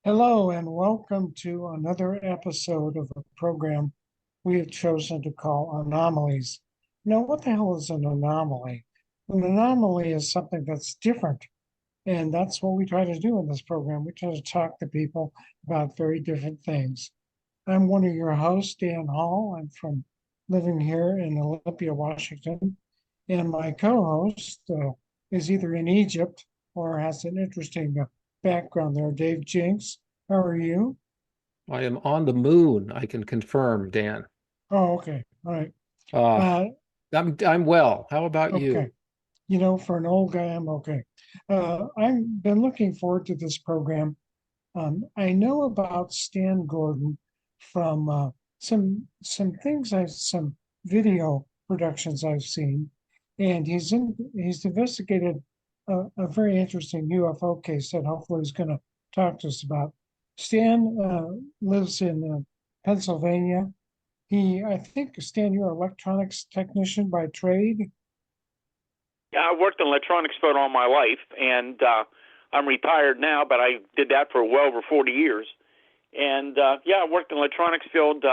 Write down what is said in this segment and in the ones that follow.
Hello, and welcome to another episode of a program we have chosen to call Anomalies. Now, what the hell is an anomaly? An anomaly is something that's different, and that's what we try to do in this program. We try to talk to people about very different things. I'm one of your hosts, Dan Hall. I'm from living here in Olympia, Washington, and my co-host is either in Egypt or has an interesting background there, Dave Jinks. How are you? I am on the moon, I can confirm, Dan. Oh, okay. All right. Uh, Uh, I'm well. How about okay. you? For an old guy, I'm okay. I've been looking forward to this program. I know about Stan Gordon from some things some video productions I've seen, and he's investigated a very interesting UFO case that hopefully he's going to talk to us about. Stan lives in Pennsylvania. I think, Stan, you're an electronics technician by trade. Yeah, I worked in electronics for all my life, and I'm retired now, but I did that for well over 40 years. And yeah, I worked in the electronics field,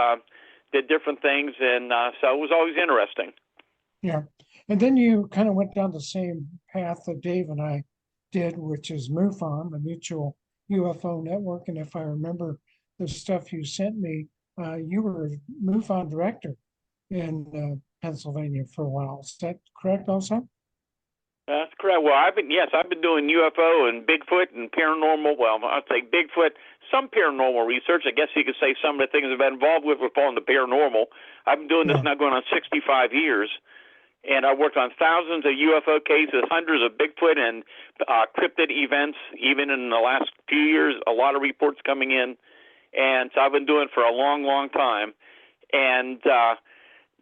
did different things, and so it was always interesting. Yeah. And then you kind of went down the same path that Dave and I did, which is MUFON, the Mutual UFO Network. And if I remember the stuff you sent me, you were MUFON director in Pennsylvania for a while. Is that correct also? That's correct. Well, I've been doing UFO and Bigfoot and paranormal. Well, I'd say Bigfoot, some paranormal research. I guess you could say some of the things I've been involved with were falling to paranormal. I've been doing this Yeah. now going on 65 years, and I worked on thousands of UFO cases, hundreds of Bigfoot and cryptid events. Even in the last few years, a lot of reports coming in, and so I've been doing it for a long, long time. And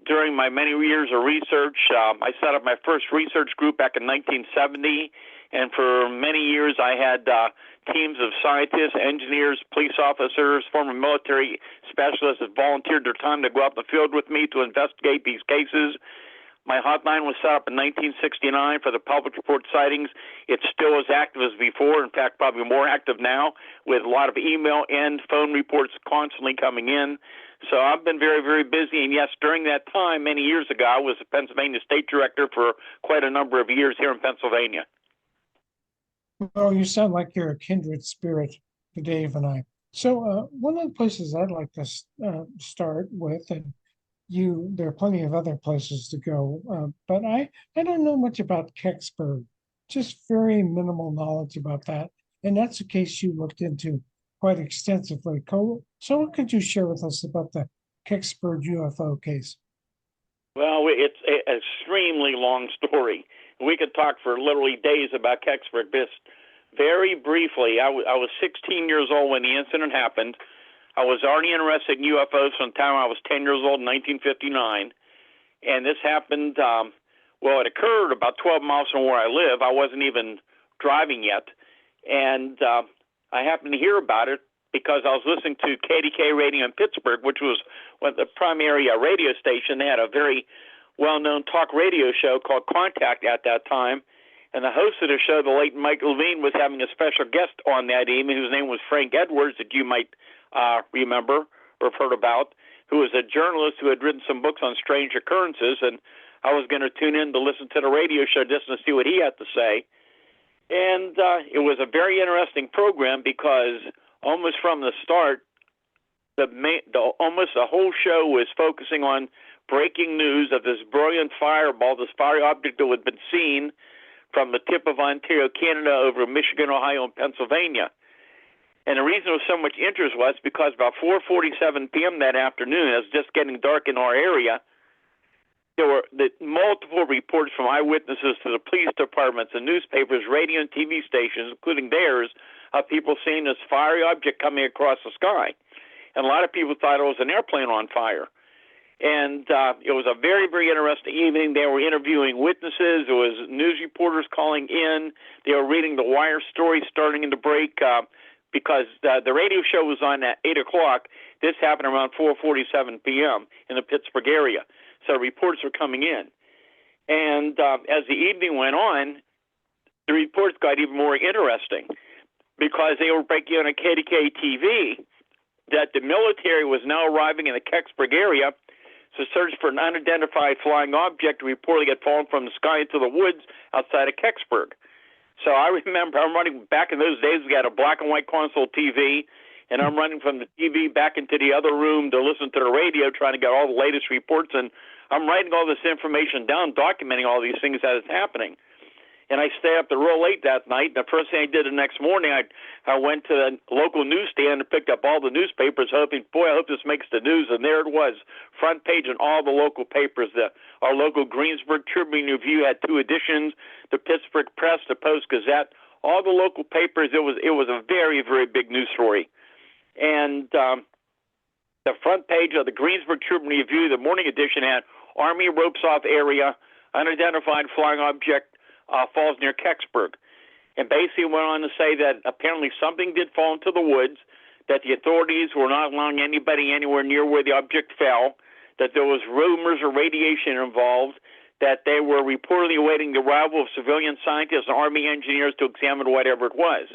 during my many years of research, I set up my first research group back in 1970, and for many years I had teams of scientists, engineers, police officers, former military specialists that volunteered their time to go out in the field with me to investigate these cases. My hotline was set up in 1969 for the public report sightings. It's still as active as before, in fact, probably more active now, with a lot of email and phone reports constantly coming in. So I've been very, very busy. And yes, during that time, many years ago, I was the Pennsylvania State Director for quite a number of years here in Pennsylvania. Well, you sound like you're a kindred spirit to Dave and I. So, one of the places I'd like to start with, and there are plenty of other places to go, but I don't know much about Kecksburg, just very minimal knowledge about that. And that's a case you looked into quite extensively. So, what could you share with us about the Kecksburg UFO case? Well, it's an extremely long story. We could talk for literally days about Kecksburg. Just very briefly, I was 16 years old when the incident happened. I was already interested in UFOs from the time I was 10 years old in 1959. And this happened, well, it occurred about 12 miles from where I live. I wasn't even driving yet. And I happened to hear about it because I was listening to KDK radio in Pittsburgh, which was the primary radio station. They had a very well-known talk radio show called Contact at that time. And the host of the show, the late Mike Levine, was having a special guest on that evening whose name was Frank Edwards, that you might remember or have heard about, who was a journalist who had written some books on strange occurrences. And I was going to tune in to listen to the radio show just to see what he had to say. And it was a very interesting program because almost from the start, almost the whole show was focusing on breaking news of this brilliant fireball, this fiery object that had been seen from the tip of Ontario, Canada, over Michigan, Ohio, and Pennsylvania. And the reason there was so much interest was because about 4:47 p.m. that afternoon, it was just getting dark in our area, there were multiple reports from eyewitnesses to the police departments and newspapers, radio and TV stations, including theirs, of people seeing this fiery object coming across the sky. And a lot of people thought it was an airplane on fire. And it was a very, very interesting evening. They were interviewing witnesses. There was news reporters calling in. They were reading the wire story starting in the break because the radio show was on at 8 o'clock. This happened around 4:47 p.m. in the Pittsburgh area. So reports were coming in. And as the evening went on, the reports got even more interesting. because they were breaking on a KDK TV that the military was now arriving in the Kecksburg area to search for an unidentified flying object reportedly had fallen from the sky into the woods outside of Kecksburg. So I remember I'm running back in those days. We had a black and white console TV, and I'm running from the TV back into the other room to listen to the radio, trying to get all the latest reports. And I'm writing all this information down, documenting all these things as it's happening. And I stayed up real late that night. And the first thing I did the next morning, I went to the local newsstand and picked up all the newspapers, hoping, boy, I hope this makes the news. And there it was, front page in all the local papers. Our local Greensburg Tribune Review had 2 editions, the Pittsburgh Press, the Post-Gazette, all the local papers. It was a very, very big news story. And the front page of the Greensburg Tribune Review, the morning edition, had Army ropes off area, unidentified flying object falls near Kecksburg. And basically went on to say that apparently something did fall into the woods, that the authorities were not allowing anybody anywhere near where the object fell, that there was rumors of radiation involved, that they were reportedly awaiting the arrival of civilian scientists and Army engineers to examine whatever it was.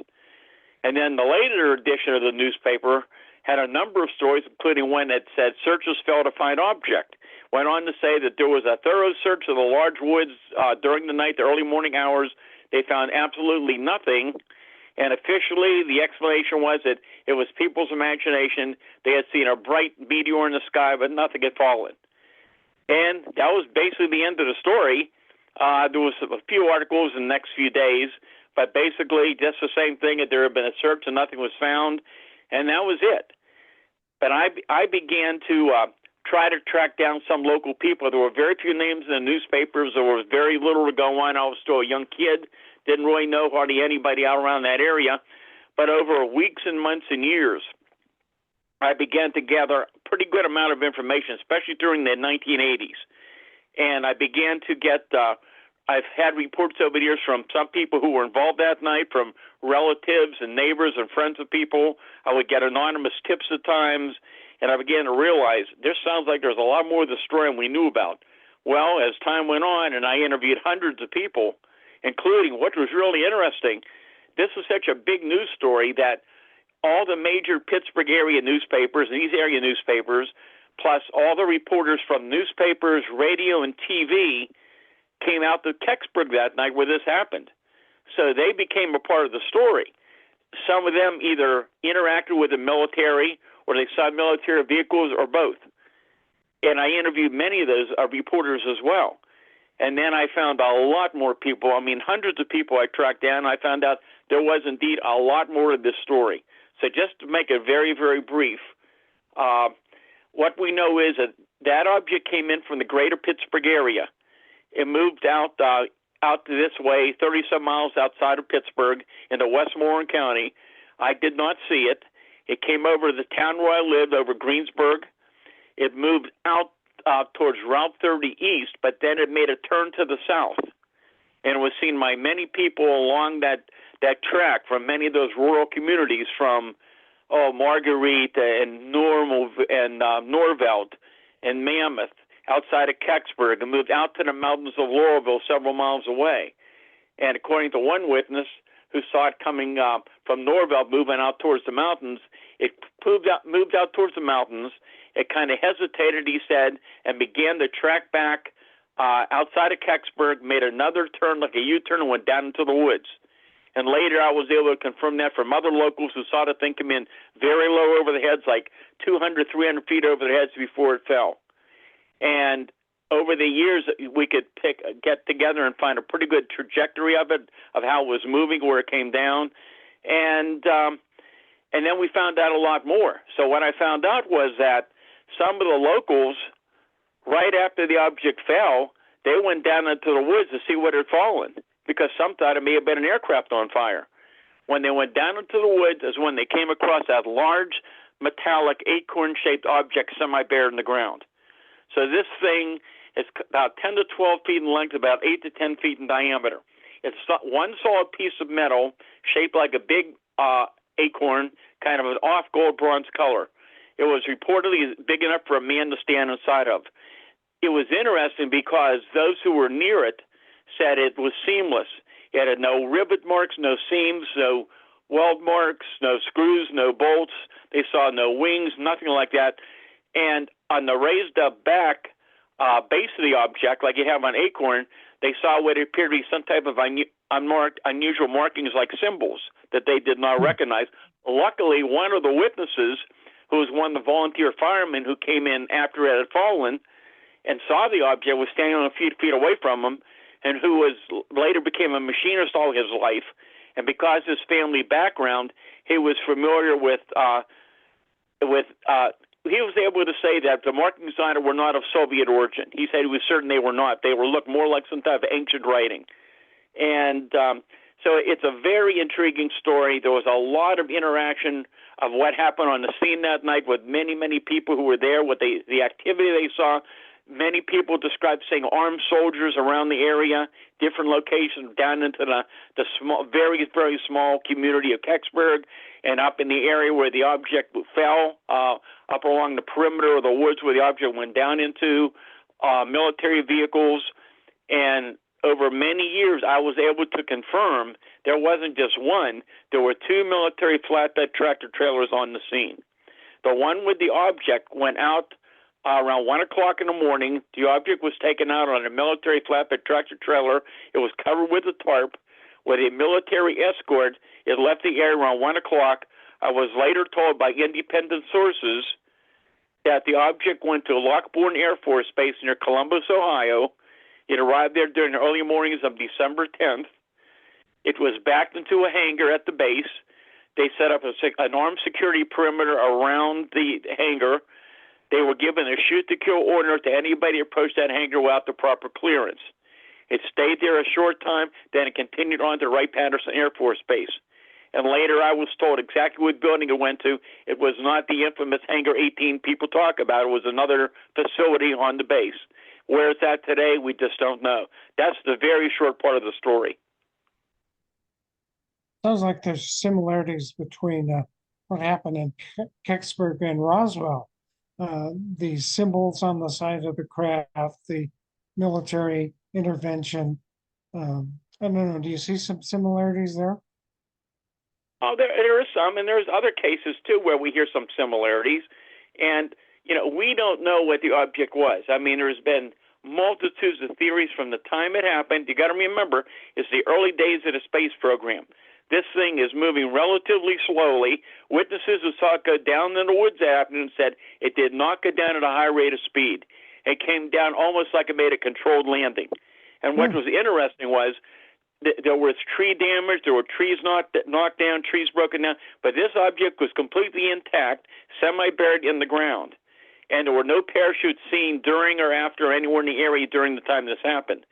And then the later edition of the newspaper had a number of stories, including one that said searchers failed to find object. Went on to say that there was a thorough search of the large woods during the night, the early morning hours. They found absolutely nothing. And officially, the explanation was that it was people's imagination. They had seen a bright meteor in the sky, but nothing had fallen. And that was basically the end of the story. There was a few articles in the next few days, but basically just the same thing, that there had been a search and nothing was found, and that was it. But I began to try to track down some local people. There were very few names in the newspapers. There was very little to go on. I was still a young kid, didn't really know hardly anybody out around that area. But over weeks and months and years, I began to gather a pretty good amount of information, especially during the 1980s. And I began to get, I've had reports over the years from some people who were involved that night, from relatives and neighbors and friends of people. I would get anonymous tips at times, and I began to realize this sounds like there's a lot more of the story than we knew about. Well, as time went on, and I interviewed hundreds of people, including, what was really interesting, this was such a big news story that all the major Pittsburgh area newspapers, these area newspapers, plus all the reporters from newspapers, radio, and TV came out to Kecksburg that night where this happened. So they became a part of the story. Some of them either interacted with the military, or they saw military vehicles, or both. And I interviewed many of those reporters as well. And then I found a lot more people, hundreds of people I tracked down. I found out there was indeed a lot more to this story. So just to make it very, very brief, what we know is that that object came in from the greater Pittsburgh area. It moved out to this way, 30-some miles outside of Pittsburgh into Westmoreland County. I did not see it. It came over to the town where I lived, over Greensburg. It moved out towards Route 30 east, but then it made a turn to the south. And it was seen by many people along that track from many of those rural communities, from Marguerite and Norvelt and Mammoth, outside of Kecksburg, and moved out to the mountains of Laurelville, several miles away. And according to one witness who saw it coming from Norvelt, moving out towards the mountains, it moved out towards the mountains. It kind of hesitated, he said, and began to track back outside of Kecksburg, made another turn, like a U-turn, and went down into the woods. And later I was able to confirm that from other locals who saw the thing come in very low over their heads, like 200, 300 feet over their heads before it fell. And over the years, we could get together and find a pretty good trajectory of it, of how it was moving, where it came down. And then we found out a lot more. So what I found out was that some of the locals, right after the object fell, they went down into the woods to see what had fallen, because some thought it may have been an aircraft on fire. When they went down into the woods is when they came across that large, metallic, acorn-shaped object semi-buried in the ground. So this thing is about 10 to 12 feet in length, about 8 to 10 feet in diameter. It's one solid piece of metal shaped like a big acorn, kind of an off gold bronze color. It was reportedly big enough for a man to stand inside of. It was interesting because those who were near it said it was seamless. It had no rivet marks, no seams, no weld marks, no screws, no bolts. They saw no wings, nothing like that. And on the raised up back base of the object, like you have on Acorn, they saw what appeared to be some type of unusual markings like symbols that they did not recognize. Luckily, one of the witnesses, who was one of the volunteer firemen who came in after it had fallen and saw the object, was standing a few feet away from him, and who was later became a machinist all his life. And because his family background, he was familiar with he was able to say that the markings on it were not of Soviet origin. He said he was certain they were not. They looked more like some type of ancient writing. And so it's a very intriguing story. There was a lot of interaction of what happened on the scene that night with many, many people who were there, what the activity they saw. Many people described seeing armed soldiers around the area, different locations, down into the small, very, very small community of Kecksburg, and up in the area where the object fell, up along the perimeter of the woods where the object went down into, military vehicles. And over many years, I was able to confirm there wasn't just one. There were two military flatbed tractor trailers on the scene. The one with the object went out around 1 o'clock in the morning. The object was taken out on a military flatbed tractor trailer. It was covered with a tarp. With a military escort, it left the area around 1 o'clock. I was later told by independent sources that the object went to Lockbourne Air Force Base near Columbus, Ohio. It arrived there during the early mornings of December 10th. It was backed into a hangar at the base. They set up an armed security perimeter around the hangar. They were given a shoot-to-kill order to anybody who approached that hangar without the proper clearance. It stayed there a short time, then it continued on to Wright-Patterson Air Force Base. And later I was told exactly what building it went to. It was not the infamous Hangar 18 people talk about. It was another facility on the base. Where it's at today, we just don't know. That's the very short part of the story. Sounds like there's similarities between what happened in Kecksburg and Roswell. The symbols on the side of the craft, the military intervention. I don't know. Do you see some similarities there? Oh, there is some, and there's other cases too where we hear some similarities. And we don't know what the object was. I mean, there's been multitudes of theories from the time it happened. You got to remember, it's the early days of the space program. This thing is moving relatively slowly. Witnesses who saw it go down in the woods that afternoon said it did not go down at a high rate of speed. It came down almost like it made a controlled landing. And what was interesting was there was tree damage, there were trees knocked down, trees broken down, but this object was completely intact, semi-buried in the ground. And there were no parachutes seen during or after or anywhere in the area during the time this happened.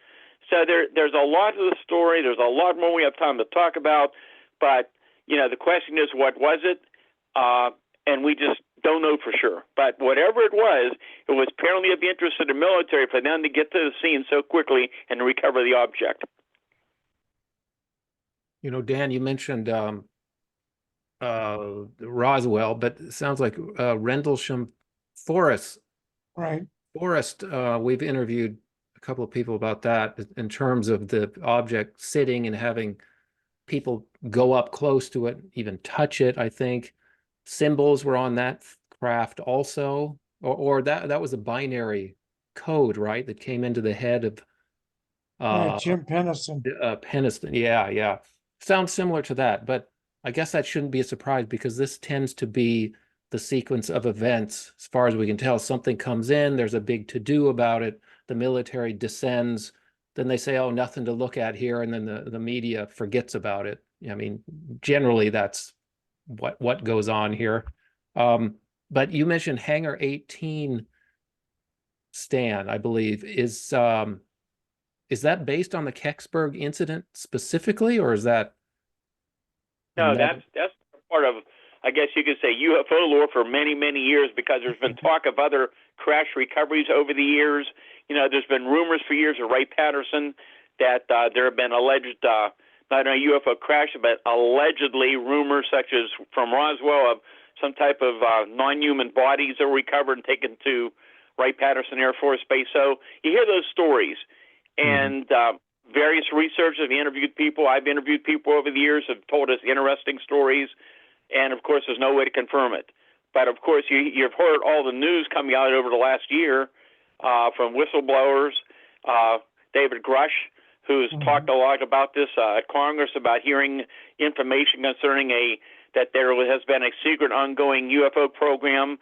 So there's a lot to the story. There's a lot more we have time to talk about. But, the question is, what was it? And we just don't know for sure. But whatever it was apparently of interest to the military for them to get to the scene so quickly and recover the object. Dan, you mentioned Roswell, but it sounds like Rendlesham Forest. Right. Forest, we've interviewed a couple of people about that in terms of the object sitting and having people go up close to it, even touch it. I think symbols were on that craft also, or that was a binary code, right? That came into the head of Jim Penniston. Penniston. Yeah. Sounds similar to that, but I guess that shouldn't be a surprise because this tends to be the sequence of events. As far as we can tell, something comes in, there's a big to-do about it, the military descends, then they say, oh, nothing to look at here, and then the media forgets about it. I mean, generally that's what goes on here. But you mentioned Hangar 18, Stan, I believe. Is that based on the Kecksburg incident specifically, or is that? No, that's part of, I guess you could say, UFO lore for many, many years, because there's been talk of other crash recoveries over the years. There's been rumors for years of Wright-Patterson that there have been alleged, not only UFO crash, but allegedly rumors such as from Roswell of some type of non-human bodies that were recovered and taken to Wright-Patterson Air Force Base. So you hear those stories. And various researchers have interviewed people. I've interviewed people over the years have told us interesting stories, and of course, there's no way to confirm it. But of course, you've heard all the news coming out over the last year from whistleblowers. David Grush, who's talked a lot about this at Congress, about hearing information concerning that there has been a secret ongoing UFO program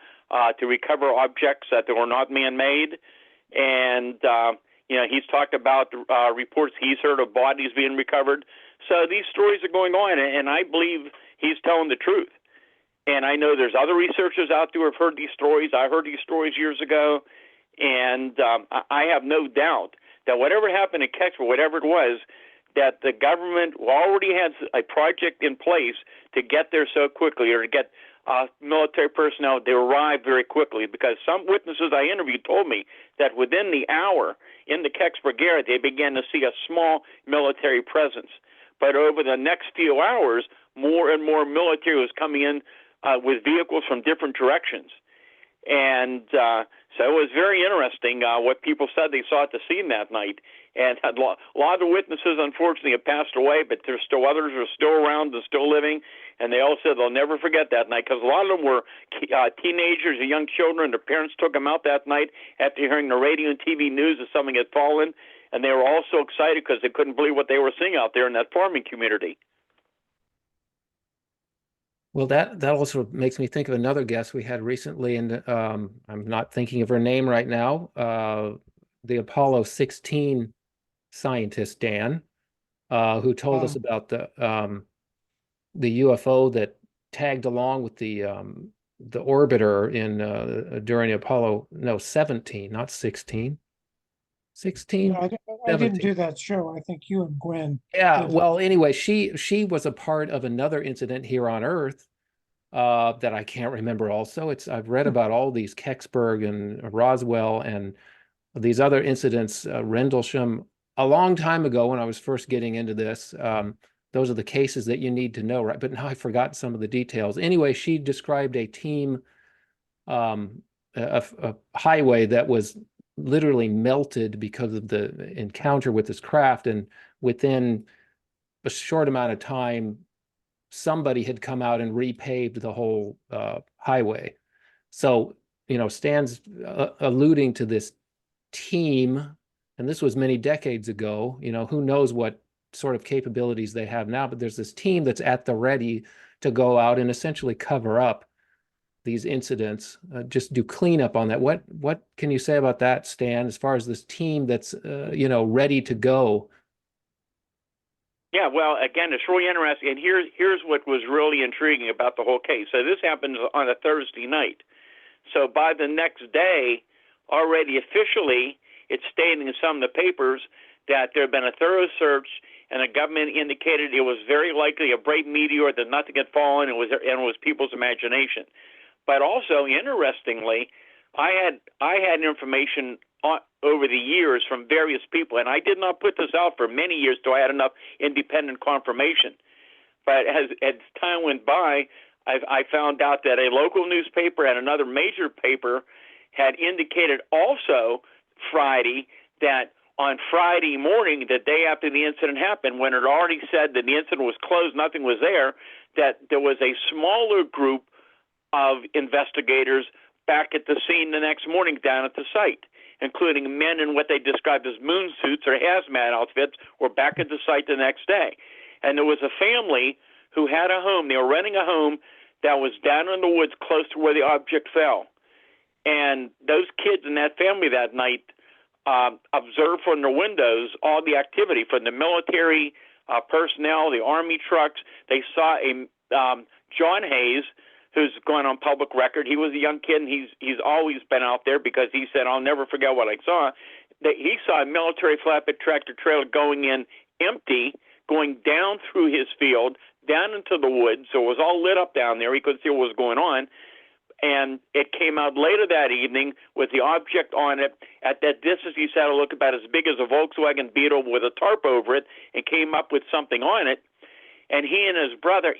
to recover objects that were not man-made. And, he's talked about reports he's heard of bodies being recovered. So these stories are going on, and I believe he's telling the truth. And I know there's other researchers out there who have heard these stories. I heard these stories years ago, and I have no doubt that whatever happened in Kecksburg, whatever it was, that the government already has a project in place to get there so quickly, or to get military personnel to arrive very quickly, because some witnesses I interviewed told me that within the hour in the Kecksburg area, they began to see a small military presence. But over the next few hours, more and more military was coming in with vehicles from different directions. And so it was very interesting what people said they saw at the scene that night. And a lot of the witnesses, unfortunately, have passed away, but there's still others who are still around and still living. And they all said they'll never forget that night, because a lot of them were teenagers and young children. Their parents took them out that night after hearing the radio and TV news that something had fallen. And they were all so excited because they couldn't believe what they were seeing out there in that farming community. Well, that also makes me think of another guest we had recently, and I'm not thinking of her name right now. The Apollo 16 scientist, Dan, who told us about the UFO that tagged along with the orbiter in during Apollo 17, not 16. 16. I didn't do that show. I think you and Gwen. Yeah. did. Well, anyway, she was a part of another incident here on Earth that I can't remember. Also, I've read about all these Kecksburg and Roswell and these other incidents, Rendlesham, a long time ago when I was first getting into this. Those are the cases that you need to know, right? But now I've forgotten some of the details. Anyway, she described a team, a highway that was literally melted because of the encounter with this craft, and within a short amount of time somebody had come out and repaved the whole highway. So Stan's alluding to this team, and this was many decades ago. Who knows what sort of capabilities they have now, but there's this team that's at the ready to go out and essentially cover up these incidents, just do cleanup on that. What can you say about that, Stan, as far as this team that's ready to go? Yeah, well, again, it's really interesting. And here's what was really intriguing about the whole case. So this happened on a Thursday night. So by the next day, already officially, it's stating in some of the papers that there had been a thorough search, and the government indicated it was very likely a bright meteor that nothing had fallen, and it was people's imagination. But also, interestingly, I had information over the years from various people, and I did not put this out for many years till I had enough independent confirmation. But as time went by, I found out that a local newspaper and another major paper had indicated also Friday that on Friday morning, the day after the incident happened, when it already said that the incident was closed, nothing was there, that there was a smaller group of investigators back at the scene the next morning down at the site, including men in what they described as moon suits or hazmat outfits, were back at the site the next day. And there was a family who had a home. They were renting a home that was down in the woods close to where the object fell. And those kids in that family that night observed from their windows all the activity from the military personnel, the Army trucks. They saw a John Hayes, who's gone on public record. He was a young kid, and he's always been out there because he said, "I'll never forget what I saw." That he saw a military flatbed tractor trailer going in empty, going down through his field, down into the woods. So it was all lit up down there. He couldn't see what was going on. And it came out later that evening with the object on it. At that distance, he said it looked about as big as a Volkswagen Beetle with a tarp over it, and came up with something on it. And he and his brother,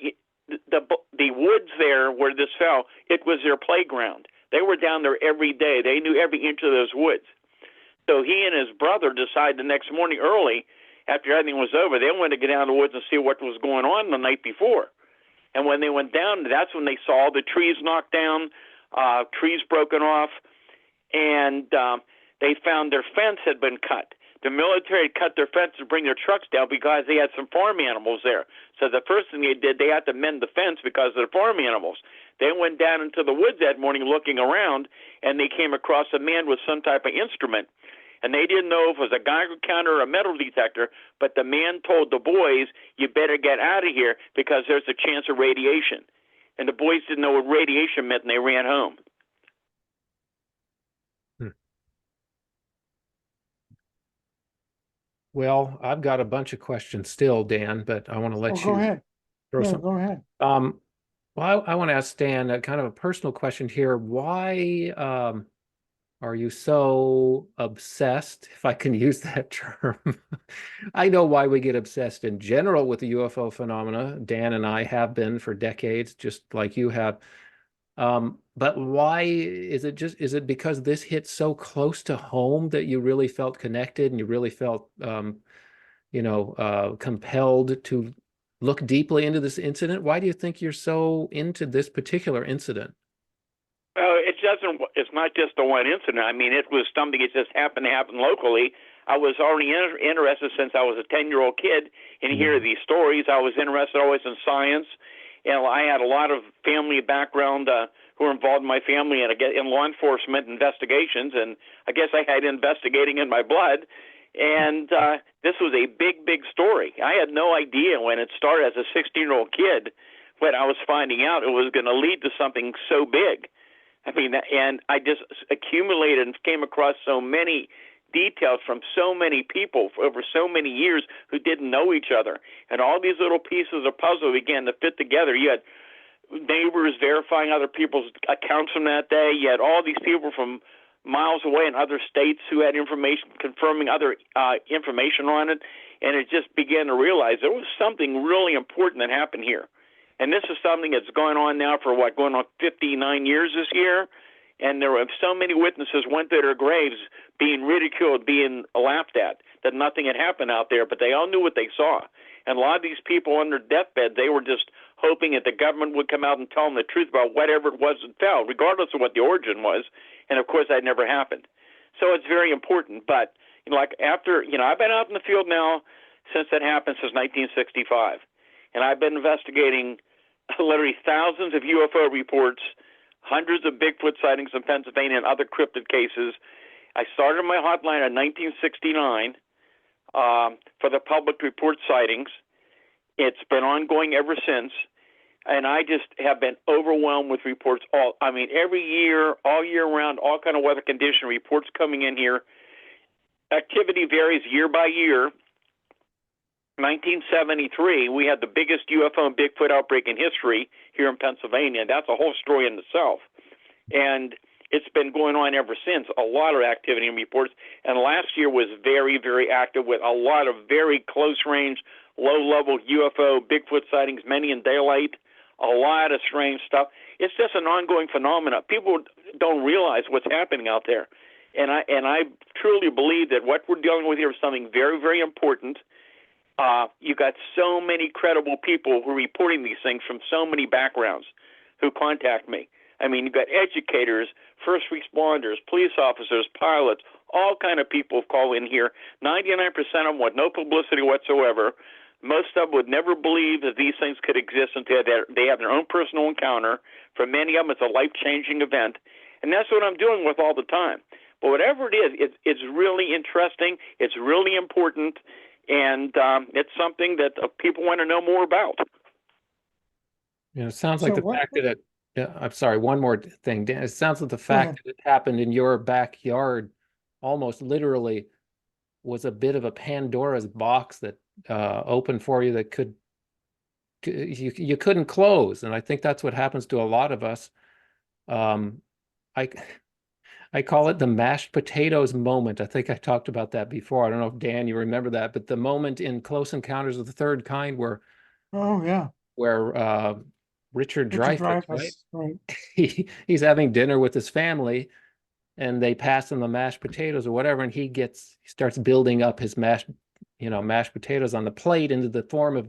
the woods there where this fell, it was their playground. They were down there every day. They knew every inch of those woods. So he and his brother decided the next morning early, after everything was over, they wanted to get down in the woods and see what was going on the night before. And when they went down, that's when they saw all the trees knocked down, trees broken off, and they found their fence had been cut. The military had cut their fence to bring their trucks down because they had some farm animals there. So the first thing they did, they had to mend the fence because of the farm animals. They went down into the woods that morning looking around, and they came across a man with some type of instrument. And they didn't know if it was a Geiger counter or a metal detector, but the man told the boys, you better get out of here because there's a chance of radiation. And the boys didn't know what radiation meant, and they ran home. Well, I've got a bunch of questions still, Dan, but I want to let you go ahead. throw Yeah, some. go ahead. Well, I want to ask Stan a kind of a personal question here. Why are you so obsessed, if I can use that term? I know why we get obsessed in general with the UFO phenomena. Dan and I have been for decades, just like you have. But why is it because this hit so close to home that you really felt connected and you really felt, compelled to look deeply into this incident? Why do you think you're so into this particular incident? It's not just the one incident. I mean, it was something that just happened to happen locally. I was already interested since I was a 10-year-old kid in hearing these stories. I was interested always in science. And I had a lot of family background who were involved in my family and in law enforcement investigations. And I guess I had investigating in my blood. And this was a big, big story. I had no idea when it started as a 16-year-old kid when I was finding out it was going to lead to something so big. I mean, and I just accumulated and came across so many details from so many people over so many years who didn't know each other. And all these little pieces of puzzle began to fit together. You had neighbors verifying other people's accounts from that day. You had all these people from miles away in other states who had information confirming other information on it. And it just began to realize there was something really important that happened here. And this is something that's going on now for going on 59 years this year. And there were so many witnesses went to their graves being ridiculed, being laughed at, that nothing had happened out there, but they all knew what they saw. And a lot of these people on their deathbed, they were just hoping that the government would come out and tell them the truth about whatever it was that fell, regardless of what the origin was. And of course, that never happened. So it's very important. But I've been out in the field now since that happened, since 1965, and I've been investigating literally thousands of UFO reports, hundreds of Bigfoot sightings in Pennsylvania and other cryptid cases. I started my hotline in 1969 for the public report sightings. It's been ongoing ever since, and I just have been overwhelmed with reports. Every year, all year round, all kind of weather condition reports coming in here. Activity varies year by year. 1973, we had the biggest UFO and Bigfoot outbreak in history here in Pennsylvania. That's a whole story in itself. And it's been going on ever since, a lot of activity and reports. And last year was very, very active with a lot of very close-range, low-level UFO, Bigfoot sightings, many in daylight, a lot of strange stuff. It's just an ongoing phenomenon. People don't realize what's happening out there. And I truly believe that what we're dealing with here is something very, very important. You got so many credible people who are reporting these things from so many backgrounds who contact me. I mean, you've got educators, first responders, police officers, pilots, all kind of people call in here. 99% of them want no publicity whatsoever. Most of them would never believe that these things could exist until they have their own personal encounter. For many of them, it's a life-changing event. And that's what I'm dealing with all the time. But whatever it is, it's really interesting. It's really important. And it's something that people want to know more about. It sounds like fact that I'm sorry, one more thing, Dan. It sounds like the fact that it happened in your backyard almost literally was a bit of a Pandora's box that opened for you that you couldn't close. And I think that's what happens to a lot of us. I call it the mashed potatoes moment. I think I talked about that before. I don't know if Dan, you remember that, but the moment in Close Encounters of the Third Kind where Richard Dreyfuss, right? He's having dinner with his family and they pass him the mashed potatoes or whatever, and he starts building up his mashed mashed potatoes on the plate into the form of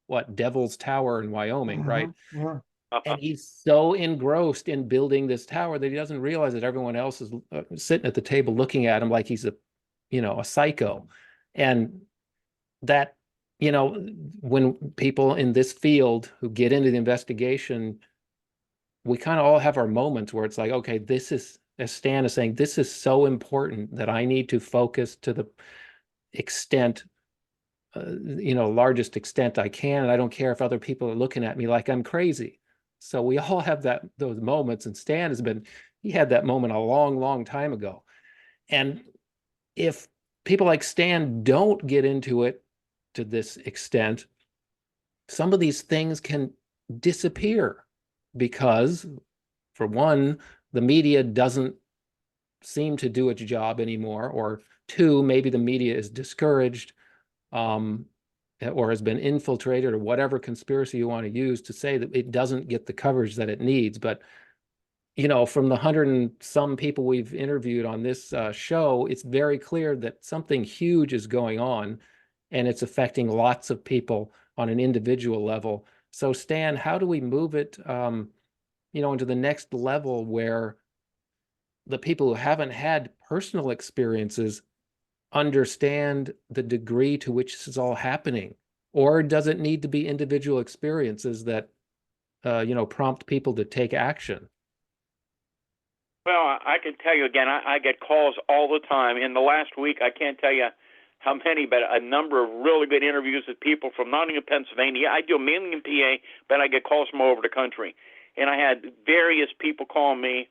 what, Devil's Tower in Wyoming, right? Yeah. And he's so engrossed in building this tower that he doesn't realize that everyone else is sitting at the table looking at him like he's a psycho. And that, when people in this field who get into the investigation, we kind of all have our moments where it's like, okay, this is, as Stan is saying, this is so important that I need to focus to the extent, largest extent I can. And I don't care if other people are looking at me like I'm crazy. So we all have those moments, and Stan he had that moment a long, long time ago. And if people like Stan don't get into it to this extent, some of these things can disappear because, for one, the media doesn't seem to do its job anymore, or two, maybe the media is discouraged, or has been infiltrated, or whatever conspiracy you want to use to say that it doesn't get the coverage that it needs. But from the 100 and some people we've interviewed on this show, it's very clear that something huge is going on, and it's affecting lots of people on an individual level. So Stan, how do we move it, into the next level where the people who haven't had personal experiences understand the degree to which this is all happening? Or does it need to be individual experiences that, prompt people to take action? Well, I can tell you again, I get calls all the time. In the last week, I can't tell you how many, but a number of really good interviews with people from Nottingham, Pennsylvania. I do mainly in PA, but I get calls from all over the country. And I had various people call me,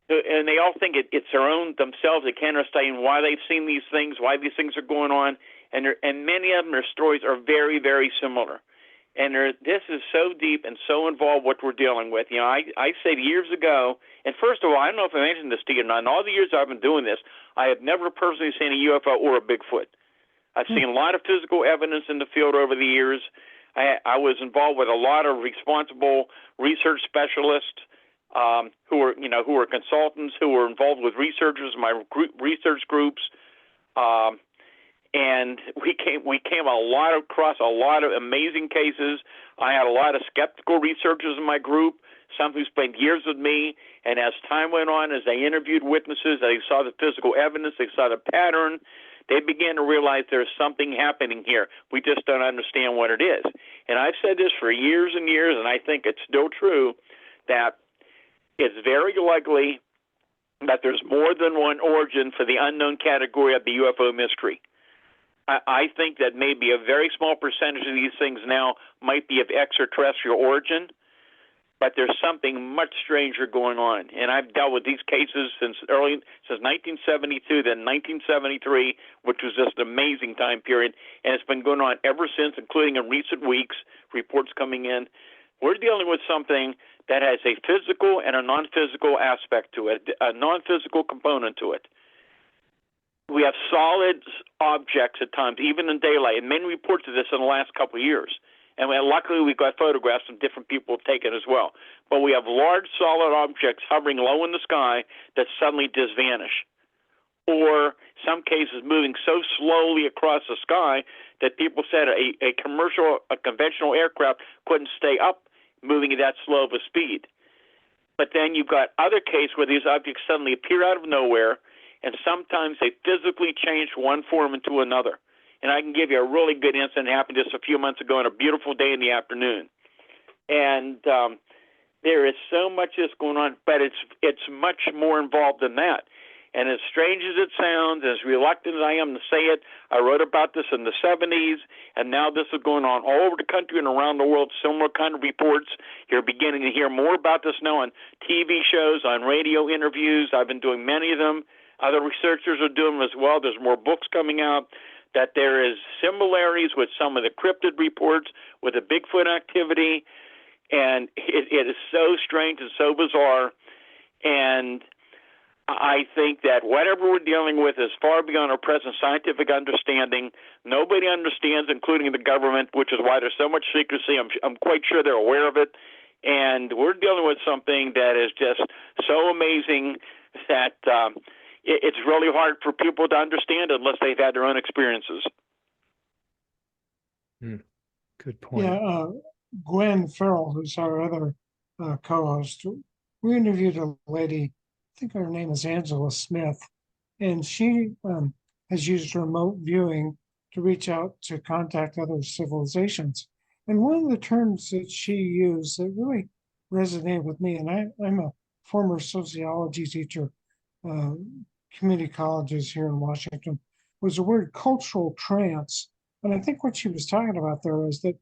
and they all think it's their own themselves. They can't understand why they've seen these things, why these things are going on. And many of them, their stories are very, very similar. And this is so deep and so involved what we're dealing with. I said years ago, and first of all, I don't know if I mentioned this to you or not. In all the years I've been doing this, I have never personally seen a UFO or a Bigfoot. I've seen a lot of physical evidence in the field over the years. I was involved with a lot of responsible research specialists who were consultants, who were involved with researchers, my research groups. And we came across a lot of amazing cases. I had a lot of skeptical researchers in my group, some who spent years with me. And as time went on, as they interviewed witnesses, they saw the physical evidence, they saw the pattern, they began to realize there's something happening here. We just don't understand what it is. And I've said this for years and years, and I think it's still true, that it's very likely that there's more than one origin for the unknown category of the UFO mystery. I think that maybe a very small percentage of these things now might be of extraterrestrial origin, but there's something much stranger going on. And I've dealt with these cases since 1972, then 1973, which was just an amazing time period, and it's been going on ever since, including in recent weeks, reports coming in. We're dealing with something that has a physical and a non-physical aspect to it, a non-physical component to it. We have solid objects at times, even in daylight, and many reports of this in the last couple of years. And luckily, we got photographs from different people have taken as well. But we have large, solid objects hovering low in the sky that suddenly just vanish. Or some cases moving so slowly across the sky that people said a conventional aircraft couldn't stay up moving at that slow of a speed. But then you've got other cases where these objects suddenly appear out of nowhere, and sometimes they physically change one form into another. And I can give you a really good incident that happened just a few months ago on a beautiful day in the afternoon. And there is so much that's going on, but it's much more involved than that. And as strange as it sounds, as reluctant as I am to say it, I wrote about this in the 70s, and now this is going on all over the country and around the world, similar kind of reports. You're beginning to hear more about this now on TV shows, on radio interviews. I've been doing many of them. Other researchers are doing them as well. There's more books coming out, that there is similarities with some of the cryptid reports with the Bigfoot activity, and it is so strange and so bizarre. And I think that whatever we're dealing with is far beyond our present scientific understanding. Nobody understands, including the government, which is why there's so much secrecy. I'm quite sure they're aware of it. And we're dealing with something that is just so amazing that it's really hard for people to understand unless they've had their own experiences. Good point. Yeah, Gwen Farrell, who's our other co-host, we interviewed a lady, I think her name is Angela Smith, and she has used remote viewing to reach out to contact other civilizations. And one of the terms that she used that really resonated with me, and I'm a former sociology teacher, uh, community colleges here in Washington, was the word cultural trance. And I think what she was talking about there is that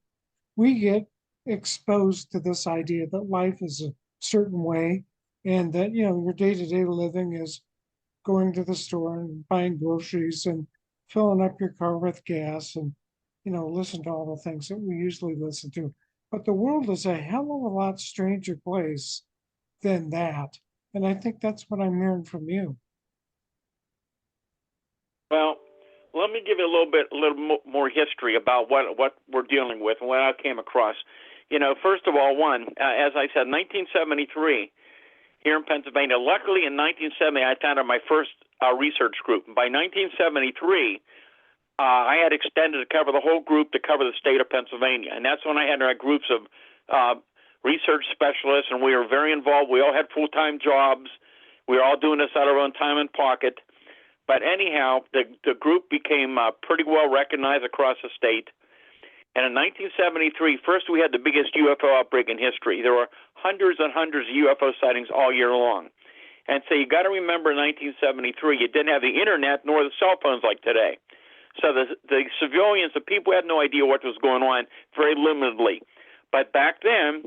we get exposed to this idea that life is a certain way and that, your day-to-day living is going to the store and buying groceries and filling up your car with gas and, listen to all the things that we usually listen to. But the world is a hell of a lot stranger place than that. And I think that's what I'm hearing from you. Well, let me give you a little more history about what we're dealing with and what I came across. First of all, as I said, 1973 here in Pennsylvania. Luckily, in 1970, I founded my first research group. And by 1973, I had extended to cover the whole group to cover the state of Pennsylvania, and that's when I had our groups of research specialists, and we were very involved. We all had full-time jobs. We were all doing this out of our own time and pocket. But anyhow, the group became pretty well recognized across the state. And in 1973, first we had the biggest UFO outbreak in history. There were hundreds and hundreds of UFO sightings all year long. And so you got to remember in 1973, you didn't have the internet nor the cell phones like today. So the civilians, the people had no idea what was going on very limitedly. But back then,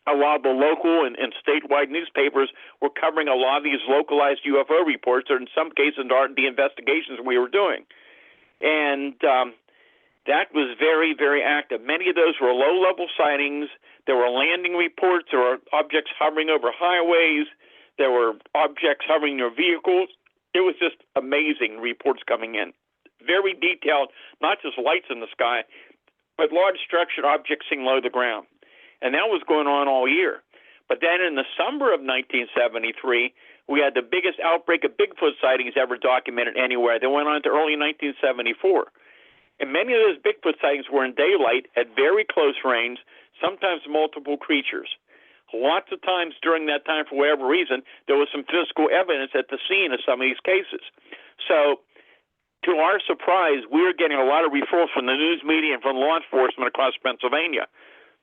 a lot of the local and statewide newspapers were covering a lot of these localized UFO reports, or in some cases, the investigations we were doing. And that was very, very active. Many of those were low-level sightings. There were landing reports. There were objects hovering over highways. There were objects hovering near vehicles. It was just amazing reports coming in. Very detailed, not just lights in the sky, but large structured objects seen low to the ground. And that was going on all year. But then in the summer of 1973, we had the biggest outbreak of Bigfoot sightings ever documented anywhere. They went on to early 1974. And many of those Bigfoot sightings were in daylight at very close range, sometimes multiple creatures. Lots of times during that time, for whatever reason, there was some physical evidence at the scene of some of these cases. So, to our surprise, we were getting a lot of referrals from the news media and from law enforcement across Pennsylvania.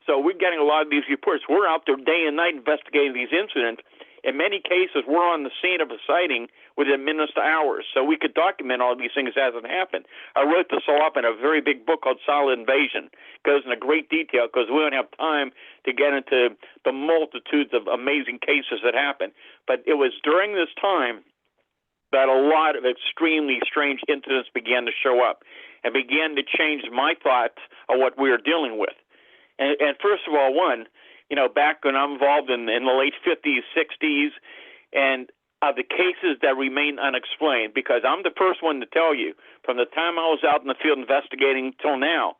So we're getting a lot of these reports. We're out there day and night investigating these incidents. In many cases, we're on the scene of a sighting within minutes to hours, so we could document all these things as it happened. I wrote this all up in a very big book called Solid Invasion. It goes into great detail because we don't have time to get into the multitudes of amazing cases that happened. But it was during this time that a lot of extremely strange incidents began to show up and began to change my thoughts of what we were dealing with. And first of all, back when I'm involved in the late 50s, 60s, and of the cases that remain unexplained, because I'm the first one to tell you, from the time I was out in the field investigating till now,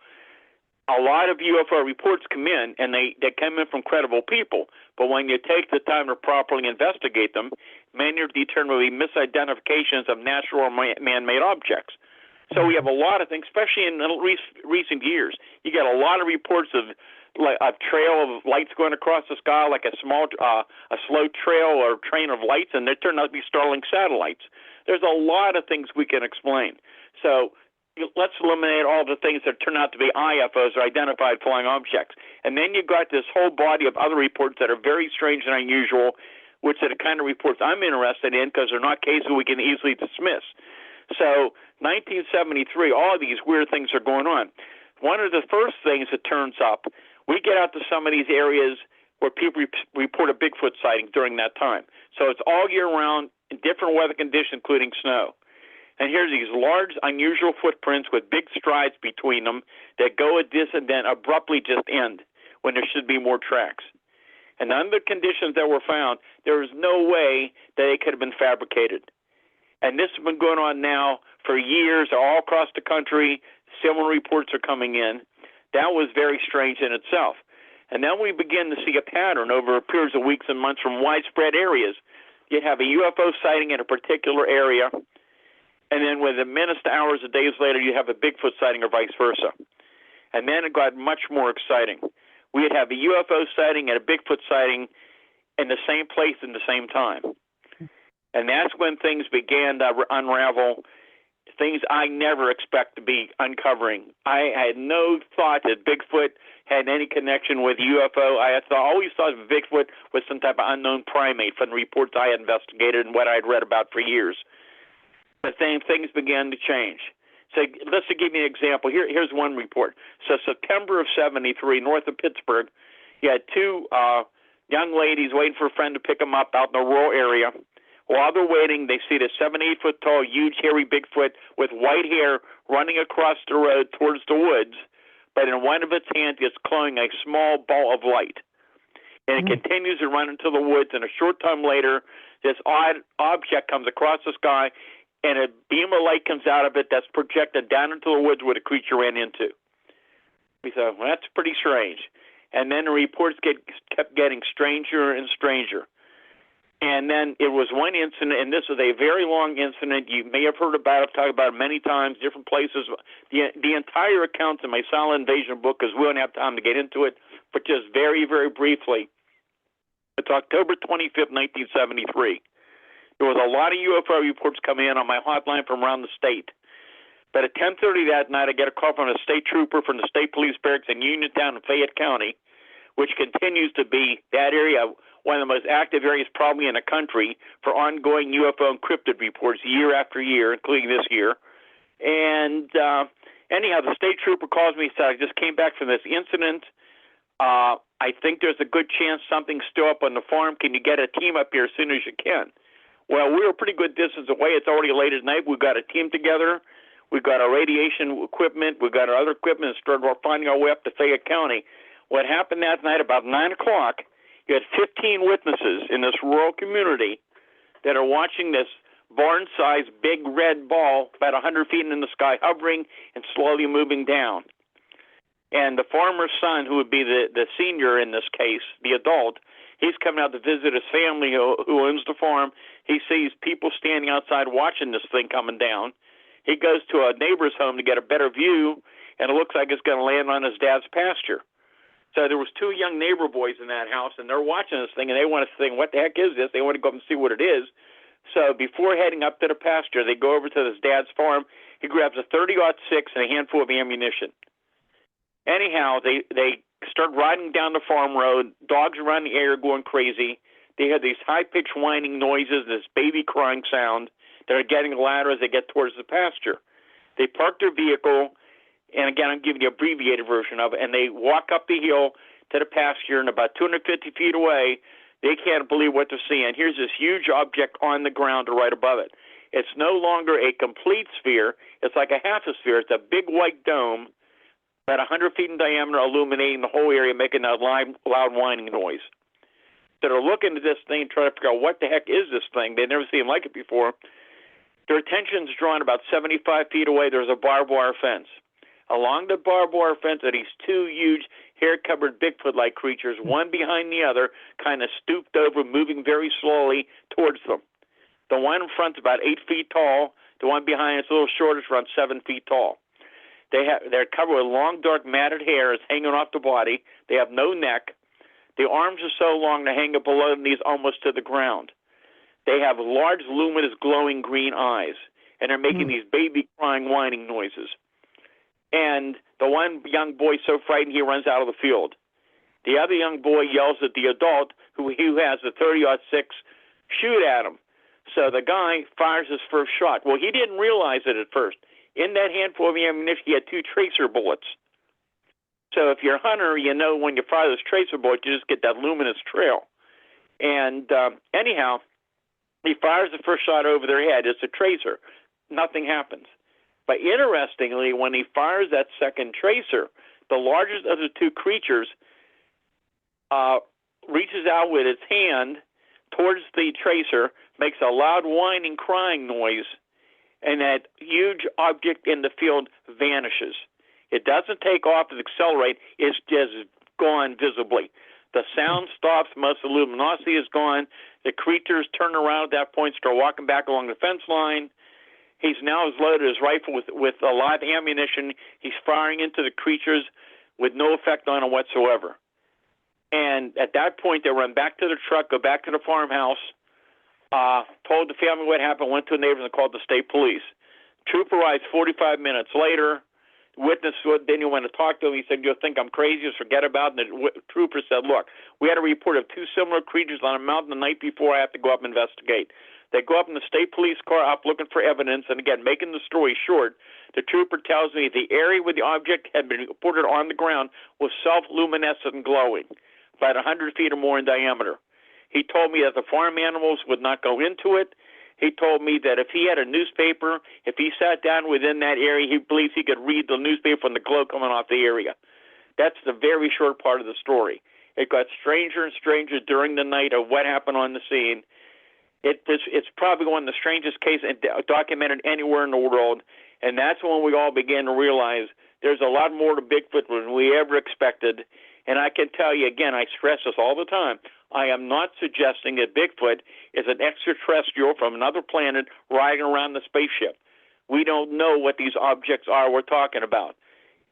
a lot of UFO reports come in, and they come in from credible people. But when you take the time to properly investigate them, many are determined to be misidentifications of natural or man-made objects. So we have a lot of things, especially in recent years. You get a lot of reports of like a trail of lights going across the sky, like a slow trail or train of lights, and they turn out to be Starlink satellites. There's a lot of things we can explain. So let's eliminate all the things that turn out to be IFOs, or identified flying objects. And then you've got this whole body of other reports that are very strange and unusual, which are the kind of reports I'm interested in because they're not cases we can easily dismiss. So 1973, all of these weird things are going on. One of the first things that turns up, we get out to some of these areas where people report a Bigfoot sighting during that time. So it's all year round in different weather conditions, including snow. And here's these large, unusual footprints with big strides between them that go at this and then abruptly just end when there should be more tracks. And under the conditions that were found, there is no way that they could have been fabricated. And this has been going on now for years all across the country. Similar reports are coming in. That was very strange in itself. And then we begin to see a pattern over a period of weeks and months from widespread areas. You'd have a UFO sighting in a particular area, and then within minutes to hours or days later, you have a Bigfoot sighting or vice versa. And then it got much more exciting. We'd have a UFO sighting and a Bigfoot sighting in the same place at the same time. And that's when things began to unravel, things I never expect to be uncovering. I had no thought that Bigfoot had any connection with UFO. I always thought Bigfoot was some type of unknown primate from the reports I had investigated and what I had read about for years. But then things began to change. So let's give you an example. Here's one report. So September of '73, north of Pittsburgh, you had two young ladies waiting for a friend to pick them up out in the rural area. While they're waiting, they see the 7, 8 foot tall, huge, hairy Bigfoot with white hair running across the road towards the woods. But in one of its hands, it's glowing a small ball of light. And it continues to run into the woods. And a short time later, this odd object comes across the sky, and a beam of light comes out of it that's projected down into the woods where the creature ran into. We thought, well, that's pretty strange. And then the reports kept getting stranger and stranger. And then it was one incident, and this is a very long incident. You may have heard about it, talked about it many times, different places. The entire account's in my Silent Invasion book, because we don't have time to get into it, but just very, very briefly. It's October 25th, 1973. There was a lot of UFO reports coming in on my hotline from around the state. But at 10:30 that night, I get a call from a state trooper from the State Police Barracks in Uniontown in Fayette County, which continues to be that area, one of the most active areas probably in the country for ongoing UFO encrypted reports year after year, including this year. And anyhow, the state trooper calls me and said, I just came back from this incident. I think there's a good chance something's still up on the farm. Can you get a team up here as soon as you can? Well, we're a pretty good distance away. It's already late at night. We've got a team together. We've got our radiation equipment. We've got our other equipment, and started finding our way up to Fayette County. What happened that night, about 9 o'clock, you had 15 witnesses in this rural community that are watching this barn-sized big red ball about 100 feet in the sky, hovering and slowly moving down. And the farmer's son, who would be the senior in this case, the adult, he's coming out to visit his family who owns the farm. He sees people standing outside watching this thing coming down. He goes to a neighbor's home to get a better view, and it looks like it's going to land on his dad's pasture. So there was two young neighbor boys in that house, and they're watching this thing, and they want to think, what the heck is this? They want to go up and see what it is. So before heading up to the pasture, they go over to his dad's farm. He grabs a 30-06 and a handful of ammunition. Anyhow, they start riding down the farm road. Dogs around the area going crazy. They hear these high-pitched whining noises, this baby crying sound. They're getting louder as they get towards the pasture. They park their vehicle, and again, I'm giving you an abbreviated version of it, and they walk up the hill to the pasture, and about 250 feet away, they can't believe what they're seeing. Here's this huge object on the ground right above it. It's no longer a complete sphere. It's like a half a sphere. It's a big white dome, about 100 feet in diameter, illuminating the whole area, making a loud whining noise. So they're looking at this thing, trying to figure out what the heck is this thing. They've never seen like it before. Their attention's drawn about 75 feet away. There's a barbed wire fence. Along the barbed wire fence are these two huge hair-covered Bigfoot-like creatures, one behind the other, kind of stooped over, moving very slowly towards them. The one in front's about 8 feet tall. The one behind it's a little shorter, it's around 7 feet tall. They're covered with long, dark, matted hair. It's hanging off the body. They have no neck. The arms are so long they hang below the knees almost to the ground. They have large, luminous, glowing green eyes, and they're making these baby crying, whining noises. And the one young boy so frightened he runs out of the field. The other young boy yells at the adult who has the 30-06, shoot at him. So the guy fires his first shot. Well, he didn't realize it at first. In that handful of ammunition, he had 2 tracer bullets. So if you're a hunter, you know when you fire those tracer bullets, you just get that luminous trail. And anyhow, he fires the first shot over their head. It's a tracer. Nothing happens. But interestingly, when he fires that second tracer, the largest of the 2 creatures reaches out with its hand towards the tracer, makes a loud whining, crying noise, and that huge object in the field vanishes. It doesn't take off and accelerate. It's just gone visibly. The sound stops. Most of the luminosity is gone. The creatures turn around at that point, start walking back along the fence line. He's now loaded his rifle with a lot of ammunition. He's firing into the creatures with no effect on them whatsoever. And at that point, they run back to the truck, go back to the farmhouse, told the family what happened, went to the neighbors and called the state police. Trooper arrives 45 minutes later. Witness didn't want to talk to him. He said, "You'll think I'm crazy, just forget about it." And the trooper said, "Look, we had a report of two similar creatures on a mountain the night before. I have to go up and investigate." They go up in the state police car up looking for evidence, and again, making the story short, the trooper tells me the area where the object had been reported on the ground was self-luminescent and glowing, about 100 feet or more in diameter. He told me that the farm animals would not go into it. He told me that if he had a newspaper, if he sat down within that area, he believes he could read the newspaper from the glow coming off the area. That's the very short part of the story. It got stranger and stranger during the night of what happened on the scene. It's probably one of the strangest cases documented anywhere in the world, and that's when we all began to realize there's a lot more to Bigfoot than we ever expected. And I can tell you, again, I stress this all the time, I am not suggesting that Bigfoot is an extraterrestrial from another planet riding around the spaceship. We don't know what these objects are we're talking about.